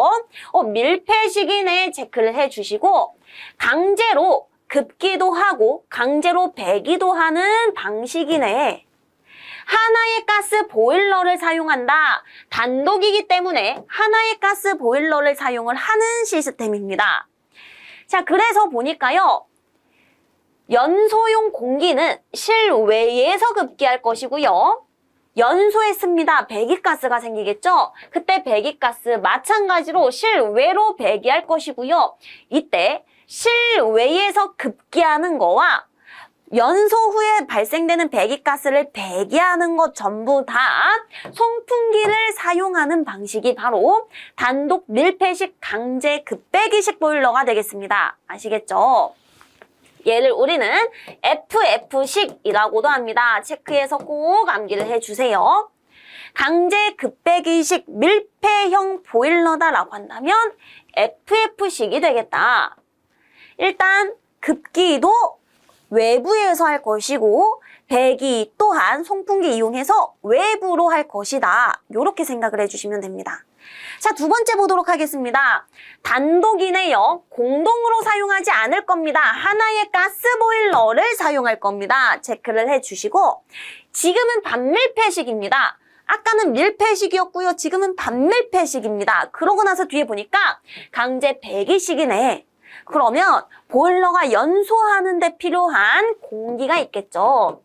밀폐식이네 체크를 해주시고, 강제로 급기도 하고 강제로 배기도 하는 방식이네. 하나의 가스 보일러를 사용한다. 단독이기 때문에 하나의 가스 보일러를 사용을 하는 시스템입니다. 자, 그래서 보니까요, 연소용 공기는 실외에서 급기할 것이고요. 연소했습니다. 배기가스가 생기겠죠? 그때 배기가스 마찬가지로 실외로 배기할 것이고요. 이때 실외에서 급기하는 거와 연소 후에 발생되는 배기가스를 배기하는 것 전부 다 송풍기를 사용하는 방식이 바로 단독 밀폐식 강제 급배기식 보일러가 되겠습니다. 아시겠죠? 얘를 우리는 FF식이라고도 합니다. 체크해서 꼭 암기를 해주세요. 강제 급배기식 밀폐형 보일러다라고 한다면 FF식이 되겠다. 일단 급기도 외부에서 할 것이고 배기 또한 송풍기 이용해서 외부로 할 것이다. 이렇게 생각을 해주시면 됩니다. 자, 두 번째 보도록 하겠습니다. 단독이네요. 공동으로 사용하지 않을 겁니다. 하나의 가스 보일러를 사용할 겁니다. 체크를 해주시고 지금은 반밀폐식입니다. 아까는 밀폐식이었고요. 지금은 반밀폐식입니다. 그러고 나서 뒤에 보니까 강제 배기식이네. 그러면 보일러가 연소하는 데 필요한 공기가 있겠죠.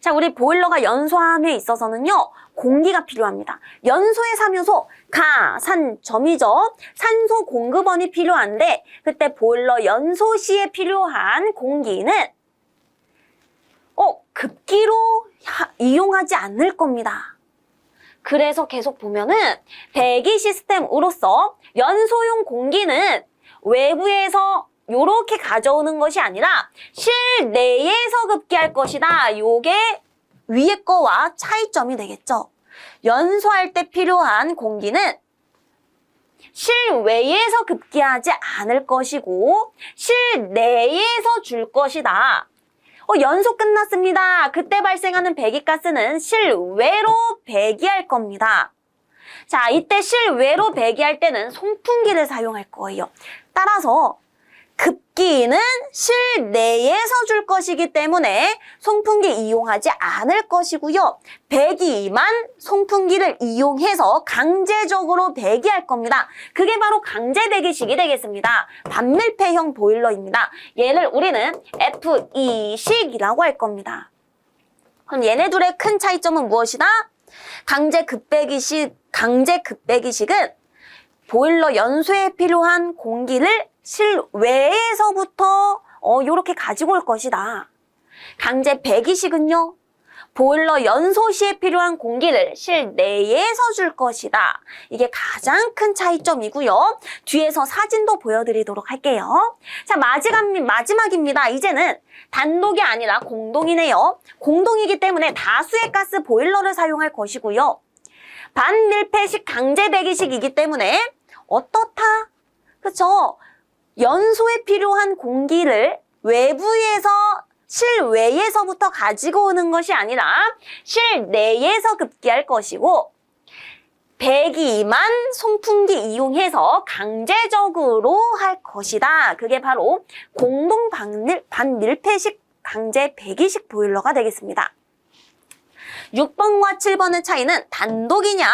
자, 우리 보일러가 연소함에 있어서는요. 공기가 필요합니다. 연소의 3요소 가산점이죠. 산소 공급원이 필요한데 그때 보일러 연소 시에 필요한 공기는 급기로 이용하지 않을 겁니다. 그래서 계속 보면은 배기 시스템으로서 연소용 공기는 외부에서 요렇게 가져오는 것이 아니라 실내에서 급기할 것이다. 요게 위에 거와 차이점이 되겠죠. 연소할 때 필요한 공기는 실외에서 급기하지 않을 것이고 실내에서 줄 것이다. 연소 끝났습니다. 그때 발생하는 배기가스는 실외로 배기할 겁니다. 자, 이때 실외로 배기할 때는 송풍기를 사용할 거예요. 따라서 급기는 실내에서 줄 것이기 때문에 송풍기 이용하지 않을 것이고요. 배기만 송풍기를 이용해서 강제적으로 배기할 겁니다. 그게 바로 강제 배기식이 되겠습니다. 반밀폐형 보일러입니다. 얘를 우리는 F2식이라고 할 겁니다. 그럼 얘네 둘의 큰 차이점은 무엇이다? 강제 급배기식은 보일러 연소에 필요한 공기를 실외에서부터 요렇게 가지고 올 것이다. 강제 배기식은요. 보일러 연소 시에 필요한 공기를 실내에서 줄 것이다. 이게 가장 큰 차이점이고요. 뒤에서 사진도 보여드리도록 할게요. 자, 마지막입니다. 이제는 단독이 아니라 공동이네요. 공동이기 때문에 다수의 가스 보일러를 사용할 것이고요. 반밀폐식 강제 배기식이기 때문에 어떻다? 그쵸? 연소에 필요한 공기를 외부에서 실외에서부터 가지고 오는 것이 아니라 실내에서 급기할 것이고 배기만 송풍기 이용해서 강제적으로 할 것이다. 그게 바로 공동 반밀폐식 강제 배기식 보일러가 되겠습니다. 6번과 7번의 차이는 단독이냐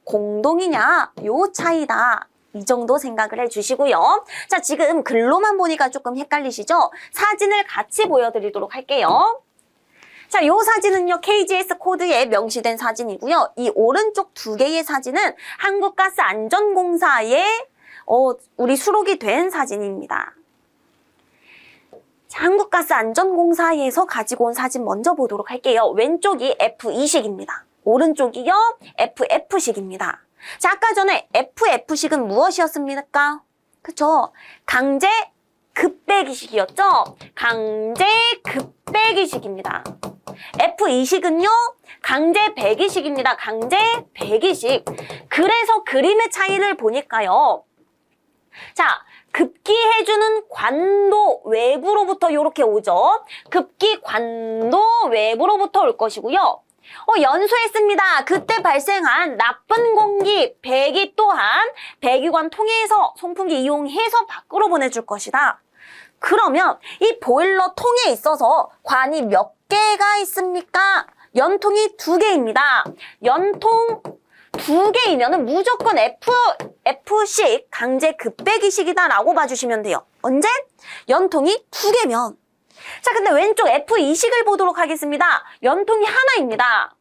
공동이냐 요 차이다. 이 정도 생각을 해주시고요. 자, 지금 글로만 보니까 조금 헷갈리시죠? 사진을 같이 보여드리도록 할게요. 자, 요 사진은요, KGS 코드에 명시된 사진이고요. 이 오른쪽 두 개의 사진은 한국가스안전공사에 우리 수록이 된 사진입니다. 자, 한국가스안전공사에서 가지고 온 사진 먼저 보도록 할게요. 왼쪽이 F2식입니다. 오른쪽이요, FF식입니다. 자, 아까 전에 FF식은 무엇이었습니까? 그쵸? 강제 급배기식이었죠? 강제 급배기식입니다. F2식은요, 강제 배기식입니다. 강제 배기식. 그래서 그림의 차이를 보니까요. 자, 급기해주는 관도 외부로부터 이렇게 오죠? 급기 관도 외부로부터 올 것이고요. 연소했습니다. 그때 발생한 나쁜 공기, 배기 또한 배기관 통해서 송풍기 이용해서 밖으로 보내줄 것이다. 그러면 이 보일러 통에 있어서 관이 몇 개가 있습니까? 연통이 2개입니다. 연통 2개이면 무조건 F식 강제 급배기식이다라고 봐주시면 돼요. 언제? 연통이 2개면. 자, 근데 왼쪽 F2식을 보도록 하겠습니다. 연통이 하나입니다.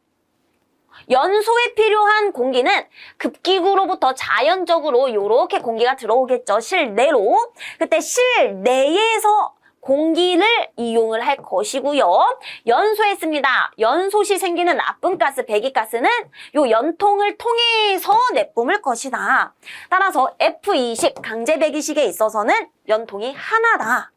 연소에 필요한 공기는 급기구로부터 자연적으로 이렇게 공기가 들어오겠죠. 실내로. 그때 실내에서 공기를 이용을 할 것이고요. 연소했습니다. 연소 시 생기는 나쁜 가스, 배기가스는 요 연통을 통해서 내뿜을 것이다. 따라서 F2식, 강제 배기식에 있어서는 연통이 하나다.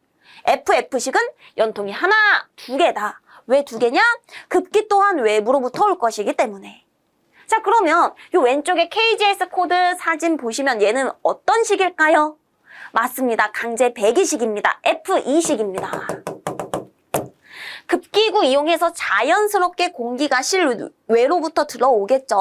FF식은 연통이 하나, 두 개다. 왜 두 개냐? 급기 또한 외부로부터 올 것이기 때문에. 자, 그러면 요 왼쪽에 KGS 코드 사진 보시면 얘는 어떤 식일까요? 맞습니다. 강제 배기식입니다. F2식입니다. 급기구 이용해서 자연스럽게 공기가 실외로부터 들어오겠죠.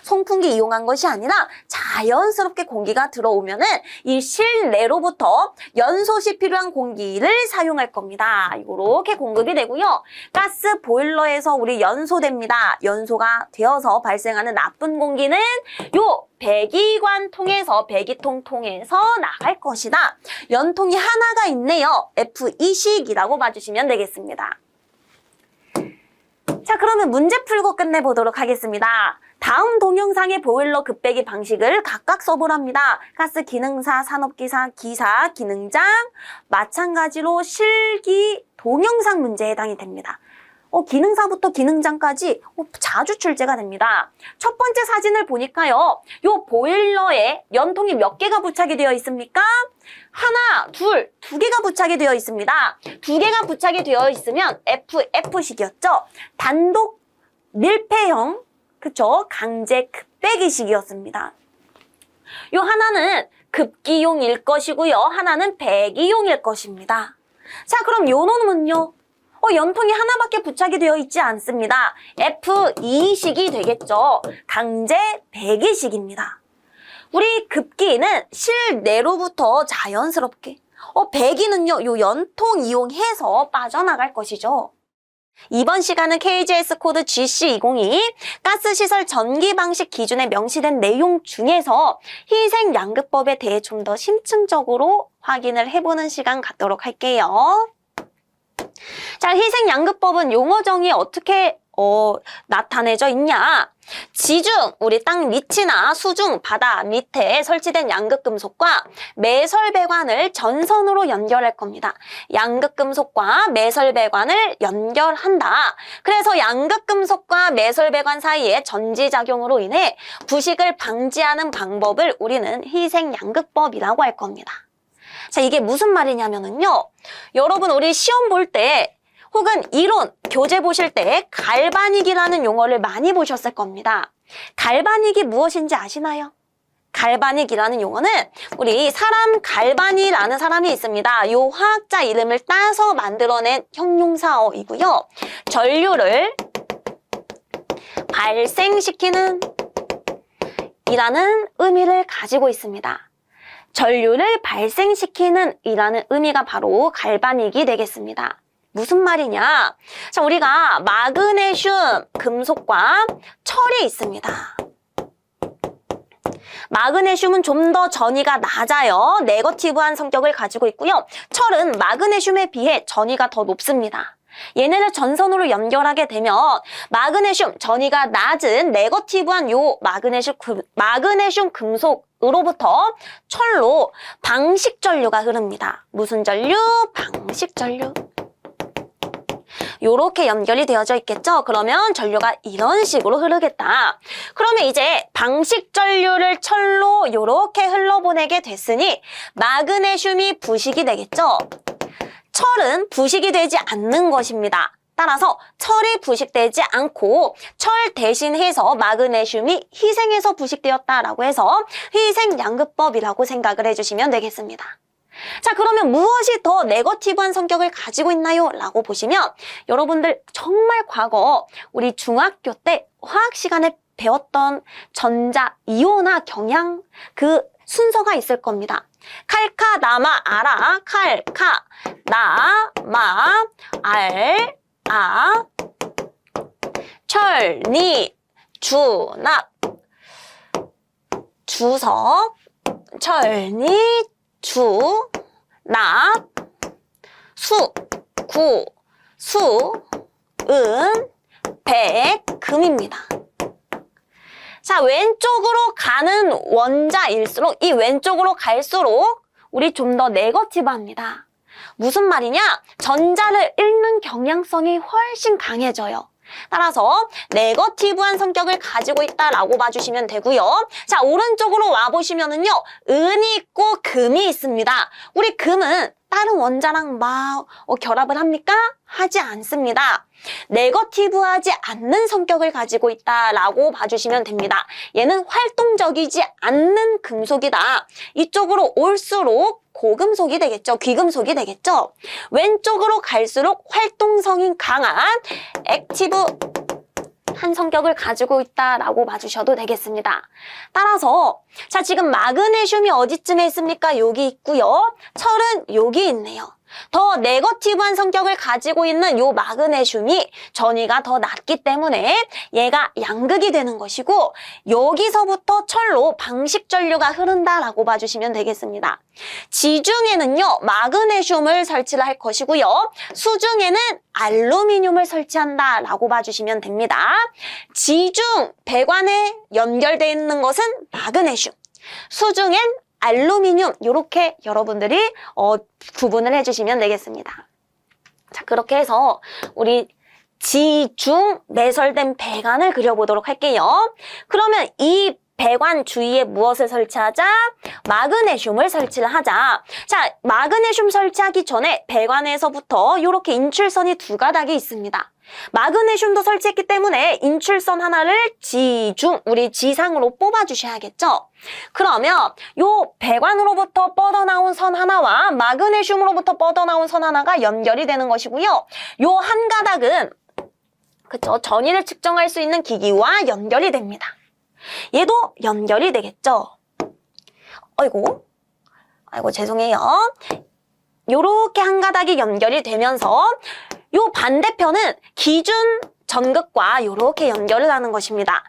송풍기 이용한 것이 아니라 자연스럽게 공기가 들어오면은 이 실내로부터 연소 시 필요한 공기를 사용할 겁니다. 이렇게 공급이 되고요. 가스 보일러에서 우리 연소됩니다. 연소가 되어서 발생하는 나쁜 공기는 요 배기관 통해서, 배기통 통해서 나갈 것이다. 연통이 하나가 있네요. F2식이라고 봐주시면 되겠습니다. 자, 그러면 문제 풀고 끝내보도록 하겠습니다. 다음 동영상의 보일러 급배기 방식을 각각 써보랍니다. 가스 기능사, 산업기사, 기사, 기능장, 마찬가지로 실기 동영상 문제에 해당이 됩니다. 기능사부터 기능장까지 자주 출제가 됩니다. 첫 번째 사진을 보니까요. 요 보일러에 연통이 몇 개가 부착이 되어 있습니까? 하나, 둘, 두 개가 부착이 되어 있습니다. 두 개가 부착이 되어 있으면 FF식이었죠. 단독 밀폐형, 그쵸? 강제 급배기식이었습니다. 요 하나는 급기용일 것이고요. 하나는 배기용일 것입니다. 자, 그럼 요 놈은요? 연통이 하나밖에 부착이 되어 있지 않습니다. F2식이 되겠죠. 강제 배기식입니다. 우리 급기는 실내로부터 자연스럽게, 배기는요, 요 연통 이용해서 빠져나갈 것이죠. 이번 시간은 KGS 코드 GC202 가스시설 전기 방식 기준에 명시된 내용 중에서 희생양극법에 대해 좀 더 심층적으로 확인을 해보는 시간 갖도록 할게요. 자, 희생양극법은 용어 정의 어떻게 나타내져 있냐? 지중, 우리 땅 밑이나 수중, 바다 밑에 설치된 양극금속과 매설배관을 전선으로 연결할 겁니다. 양극금속과 매설배관을 연결한다. 그래서 양극금속과 매설배관 사이의 전지작용으로 인해 부식을 방지하는 방법을 우리는 희생양극법이라고 할 겁니다. 자, 이게 무슨 말이냐면은요. 여러분, 우리 시험 볼 때 혹은 이론, 교재 보실 때 갈바닉이라는 용어를 많이 보셨을 겁니다. 갈바닉이 무엇인지 아시나요? 갈바닉이라는 용어는 우리 사람 갈바니라는 사람이 있습니다. 요 화학자 이름을 따서 만들어낸 형용사어이고요. 전류를 발생시키는 이라는 의미를 가지고 있습니다. 전류를 발생시키는 이라는 의미가 바로 갈바닉이 되겠습니다. 무슨 말이냐? 자, 우리가 마그네슘 금속과 철이 있습니다. 마그네슘은 좀 더 전위가 낮아요. 네거티브한 성격을 가지고 있고요. 철은 마그네슘에 비해 전위가 더 높습니다. 얘네를 전선으로 연결하게 되면 마그네슘 전위가 낮은 네거티브한 요 마그네슘 금속으로부터 철로 방식전류가 흐릅니다. 무슨 전류? 방식전류. 요렇게 연결이 되어져 있겠죠? 그러면 전류가 이런 식으로 흐르겠다. 그러면 이제 방식전류를 철로 요렇게 흘러보내게 됐으니 마그네슘이 부식이 되겠죠? 철은 부식이 되지 않는 것입니다. 따라서 철이 부식되지 않고 철 대신해서 마그네슘이 희생해서 부식되었다라고 해서 희생양극법이라고 생각을 해주시면 되겠습니다. 자, 그러면 무엇이 더 네거티브한 성격을 가지고 있나요? 라고 보시면 여러분들 정말 과거 우리 중학교 때 화학 시간에 배웠던 전자, 이온화 경향 그 순서가 있을 겁니다. 칼카, 나마, 아라, 칼카, 나마, 알, 아, 철, 니, 주납, 주석, 철, 니, 주, 납, 수, 구, 수, 은, 백, 금입니다. 자, 왼쪽으로 가는 원자일수록 이 왼쪽으로 갈수록 우리 좀 더 네거티브합니다. 무슨 말이냐? 전자를 읽는 경향성이 훨씬 강해져요. 따라서 네거티브한 성격을 가지고 있다라고 봐주시면 되고요. 자, 오른쪽으로 와보시면은요. 은이 있고 금이 있습니다. 우리 금은 다른 원자랑 막 결합을 합니까? 하지 않습니다. 네거티브하지 않는 성격을 가지고 있다라고 봐주시면 됩니다. 얘는 활동적이지 않는 금속이다. 이쪽으로 올수록 고금속이 되겠죠. 귀금속이 되겠죠. 왼쪽으로 갈수록 활동성이 강한 액티브한 성격을 가지고 있다라고 봐주셔도 되겠습니다. 따라서 자, 지금 마그네슘이 어디쯤에 있습니까? 여기 있고요. 철은 여기 있네요. 더 네거티브한 성격을 가지고 있는 요 마그네슘이 전위가 더 낮기 때문에 얘가 양극이 되는 것이고, 여기서부터 철로 방식 전류가 흐른다라고 봐주시면 되겠습니다. 지중에는요 마그네슘을 설치를 할 것이고요, 수중에는 알루미늄을 설치한다라고 봐주시면 됩니다. 지중 배관에 연결되어 있는 것은 마그네슘, 수중엔 알루미늄, 이렇게 여러분들이 구분을 해주시면 되겠습니다. 자, 그렇게 해서 우리 지중 매설된 배관을 그려보도록 할게요. 그러면 이 배관 주위에 무엇을 설치하자? 마그네슘을 설치를 하자. 자, 마그네슘 설치하기 전에 배관에서부터 이렇게 인출선이 두 가닥이 있습니다. 마그네슘도 설치했기 때문에 인출선 하나를 우리 지상으로 뽑아주셔야겠죠? 그러면 요 배관으로부터 뻗어나온 선 하나와 마그네슘으로부터 뻗어나온 선 하나가 연결이 되는 것이고요. 요 한 가닥은 그쵸, 전위를 측정할 수 있는 기기와 연결이 됩니다. 얘도 연결이 되겠죠? 아이고 죄송해요. 요렇게 한 가닥이 연결이 되면서 요 반대편은 기준 전극과 요렇게 연결을 하는 것입니다.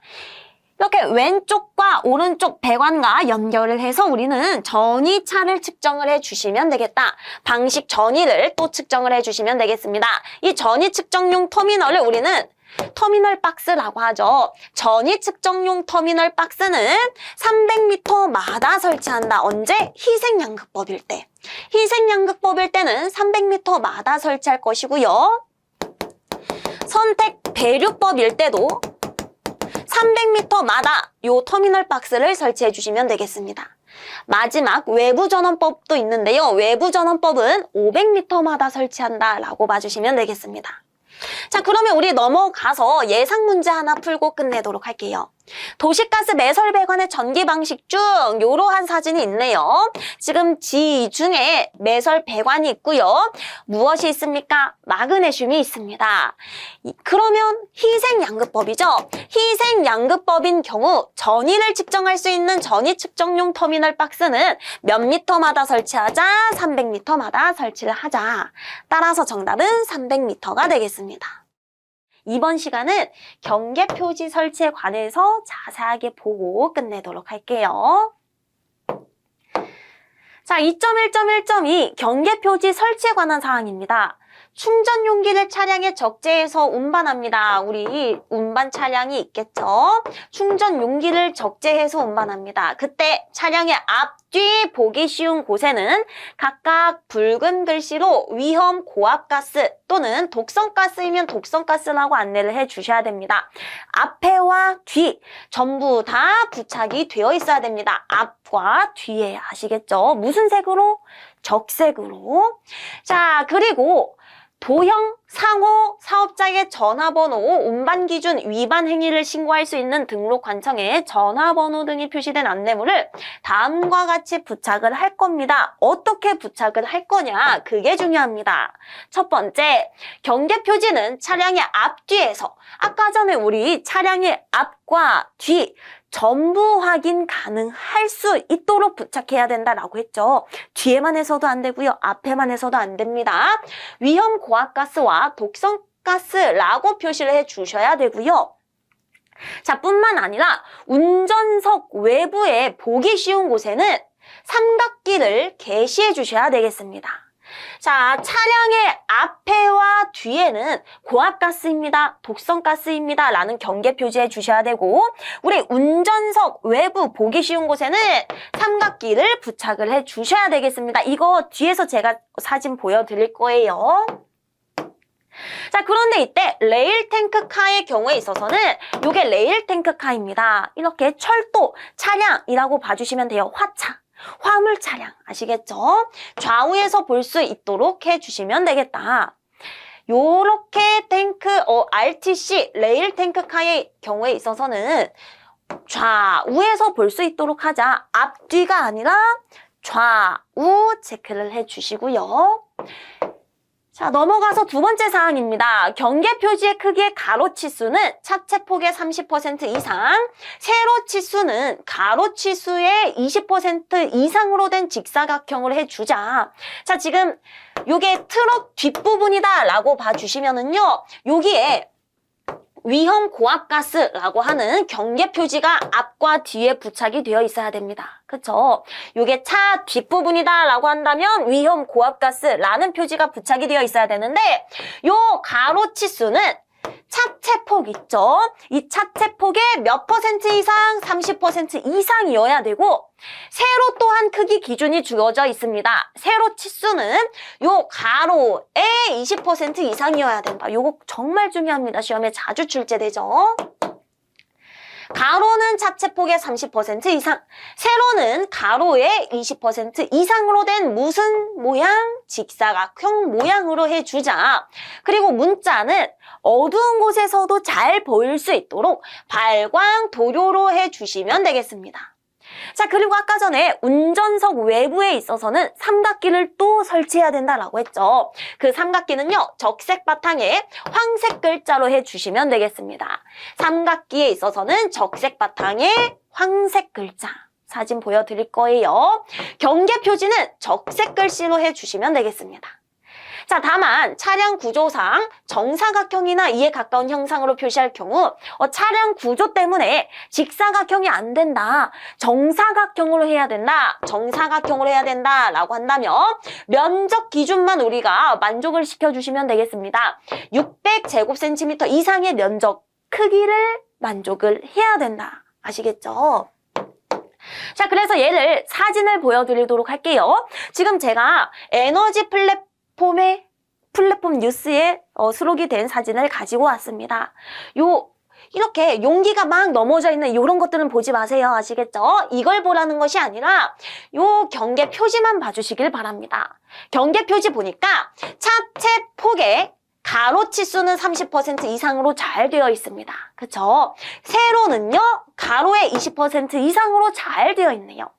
이렇게 왼쪽과 오른쪽 배관과 연결을 해서 우리는 전위차를 측정을 해주시면 되겠다. 방식 전위를 또 측정을 해주시면 되겠습니다. 이 전위 측정용 터미널을 우리는 터미널 박스라고 하죠. 전위 측정용 터미널 박스는 300m마다 설치한다. 언제? 희생양극법일 때. 희생양극법일 때는 300m마다 설치할 것이고요. 선택 배류법일 때도 300m마다 요 터미널 박스를 설치해 주시면 되겠습니다. 마지막 외부 전원법도 있는데요. 외부 전원법은 500m마다 설치한다라고 봐주시면 되겠습니다. 자, 그러면 우리 넘어가서 예상 문제 하나 풀고 끝내도록 할게요. 도시가스 매설 배관의 전기 방식 중 이러한 사진이 있네요. 지금 지중에 매설 배관이 있고요. 무엇이 있습니까? 마그네슘이 있습니다. 그러면 희생양극법이죠. 희생양극법인 경우 전위를 측정할 수 있는 전위 측정용 터미널 박스는 몇 미터마다 설치하자? 300m마다 설치를 하자. 따라서 정답은 300m가 되겠습니다. 이번 시간은 경계표지 설치에 관해서 자세하게 보고 끝내도록 할게요. 자, 2.1.1.2 경계표지 설치에 관한 사항입니다. 충전 용기를 차량에 적재해서 운반합니다. 우리 운반 차량이 있겠죠? 충전 용기를 적재해서 운반합니다. 그때 차량의 앞뒤 보기 쉬운 곳에는 각각 붉은 글씨로 위험 고압가스 또는 독성가스이면 독성가스라고 안내를 해주셔야 됩니다. 앞에와 뒤 전부 다 부착이 되어 있어야 됩니다. 앞과 뒤에 아시겠죠? 무슨 색으로? 적색으로. 자, 그리고 도형, 상호, 사업자의 전화번호, 운반기준 위반 행위를 신고할 수 있는 등록 관청에 전화번호 등이 표시된 안내물을 다음과 같이 부착을 할 겁니다. 어떻게 부착을 할 거냐? 그게 중요합니다. 첫 번째, 경계표지는 차량의 앞뒤에서 아까 전에 우리 차량의 앞과 뒤 전부 확인 가능할 수 있도록 부착해야 된다라고 했죠. 뒤에만 해서도 안 되고요. 앞에만 해서도 안 됩니다. 위험 고압가스와 독성가스라고 표시를 해 주셔야 되고요. 자, 뿐만 아니라 운전석 외부에 보기 쉬운 곳에는 삼각기를 게시해 주셔야 되겠습니다. 자, 차량의 앞에와 뒤에는 고압가스입니다, 독성가스입니다 라는 경계 표시해 주셔야 되고, 우리 운전석 외부 보기 쉬운 곳에는 삼각기를 부착을 해 주셔야 되겠습니다. 이거 뒤에서 제가 사진 보여드릴 거예요. 자, 그런데 이때 레일 탱크카의 경우에 있어서는 이게 레일 탱크카입니다. 이렇게 철도 차량이라고 봐주시면 돼요. 화차, 화물 차량 아시겠죠? 좌우에서 볼 수 있도록 해주시면 되겠다. 요렇게 RTC 레일 탱크카의 경우에 있어서는 좌우에서 볼 수 있도록 하자. 앞뒤가 아니라 좌우 체크를 해주시고요. 자, 넘어가서 두 번째 사항입니다. 경계 표지의 크기의 가로 치수는 차체 폭의 30% 이상, 세로 치수는 가로 치수의 20% 이상으로 된 직사각형을 해주자. 자, 지금 요게 트럭 뒷부분이다 라고 봐주시면은요, 여기에 위험 고압가스라고 하는 경계 표지가 앞과 뒤에 부착이 되어 있어야 됩니다. 그쵸? 요게 차 뒷부분이다 라고 한다면 위험 고압가스라는 표지가 부착이 되어 있어야 되는데, 요 가로 치수는 차체폭 있죠? 이 차체폭의 몇 % 이상? 30% 이상이어야 되고, 세로 또한 크기 기준이 주어져 있습니다. 세로 치수는 요 가로의 20% 이상이어야 된다. 요거 정말 중요합니다. 시험에 자주 출제되죠. 가로는 차체폭의 30% 이상, 세로는 가로의 20% 이상으로 된 무슨 모양? 직사각형 모양으로 해주자. 그리고 문자는 어두운 곳에서도 잘 보일 수 있도록 발광 도료로 해주시면 되겠습니다. 자, 그리고 아까 전에 운전석 외부에 있어서는 삼각기를 또 설치해야 된다라고 했죠. 그 삼각기는요, 적색 바탕에 황색 글자로 해주시면 되겠습니다. 삼각기에 있어서는 적색 바탕에 황색 글자. 사진 보여드릴 거예요. 경계 표지는 적색 글씨로 해주시면 되겠습니다. 자, 다만 차량 구조상 정사각형이나 이에 가까운 형상으로 표시할 경우 차량 구조 때문에 직사각형이 안 된다, 정사각형으로 해야 된다, 정사각형으로 해야 된다라고 한다면 면적 기준만 우리가 만족을 시켜주시면 되겠습니다. 600제곱센티미터 이상의 면적 크기를 만족을 해야 된다. 아시겠죠? 자, 그래서 얘를 사진을 보여드리도록 할게요. 지금 제가 에너지 플랫폼 뉴스에 수록이 된 사진을 가지고 왔습니다. 이렇게 용기가 막 넘어져 있는 이런 것들은 보지 마세요. 아시겠죠? 이걸 보라는 것이 아니라 요 경계 표지만 봐주시길 바랍니다. 경계 표지 보니까 차체 폭의 가로 치수는 30% 이상으로 잘 되어 있습니다. 그쵸? 세로는요, 가로의 20% 이상으로 잘 되어 있네요.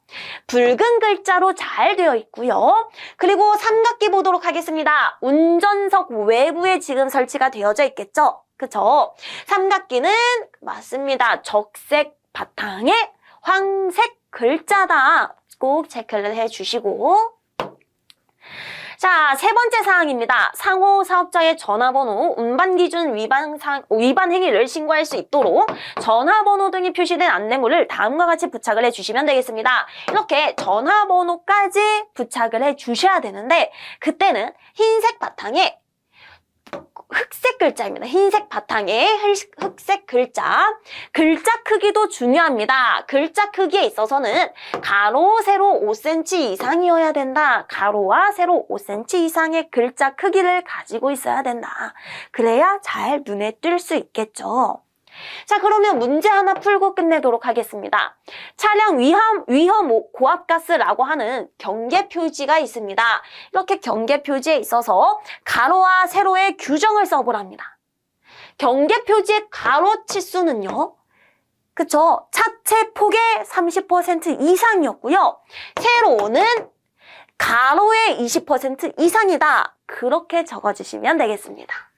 붉은 글자로 잘 되어 있고요. 그리고 삼각기 보도록 하겠습니다. 운전석 외부에 지금 설치가 되어져 있겠죠? 그쵸? 삼각기는 맞습니다. 적색 바탕에 황색 글자다. 꼭 체크를 해주시고, 자, 세 번째 사항입니다. 상호 사업자의 전화번호, 운반기준 위반 행위를 신고할 수 있도록 전화번호 등이 표시된 안내물을 다음과 같이 부착을 해주시면 되겠습니다. 이렇게 전화번호까지 부착을 해주셔야 되는데, 그때는 흰색 바탕에 흑색 글자입니다. 흰색 바탕에 흑색 글자. 글자 크기도 중요합니다. 글자 크기에 있어서는 가로, 세로 5cm 이상이어야 된다. 가로와 세로 5cm 이상의 글자 크기를 가지고 있어야 된다. 그래야 잘 눈에 띌 수 있겠죠. 자, 그러면 문제 하나 풀고 끝내도록 하겠습니다. 차량 위험 고압가스라고 하는 경계 표지가 있습니다. 이렇게 경계 표지에 있어서 가로와 세로의 규정을 써보랍니다. 경계 표지의 가로 치수는요, 그쵸? 차체 폭의 30% 이상이었고요. 세로는 가로의 20% 이상이다. 그렇게 적어주시면 되겠습니다.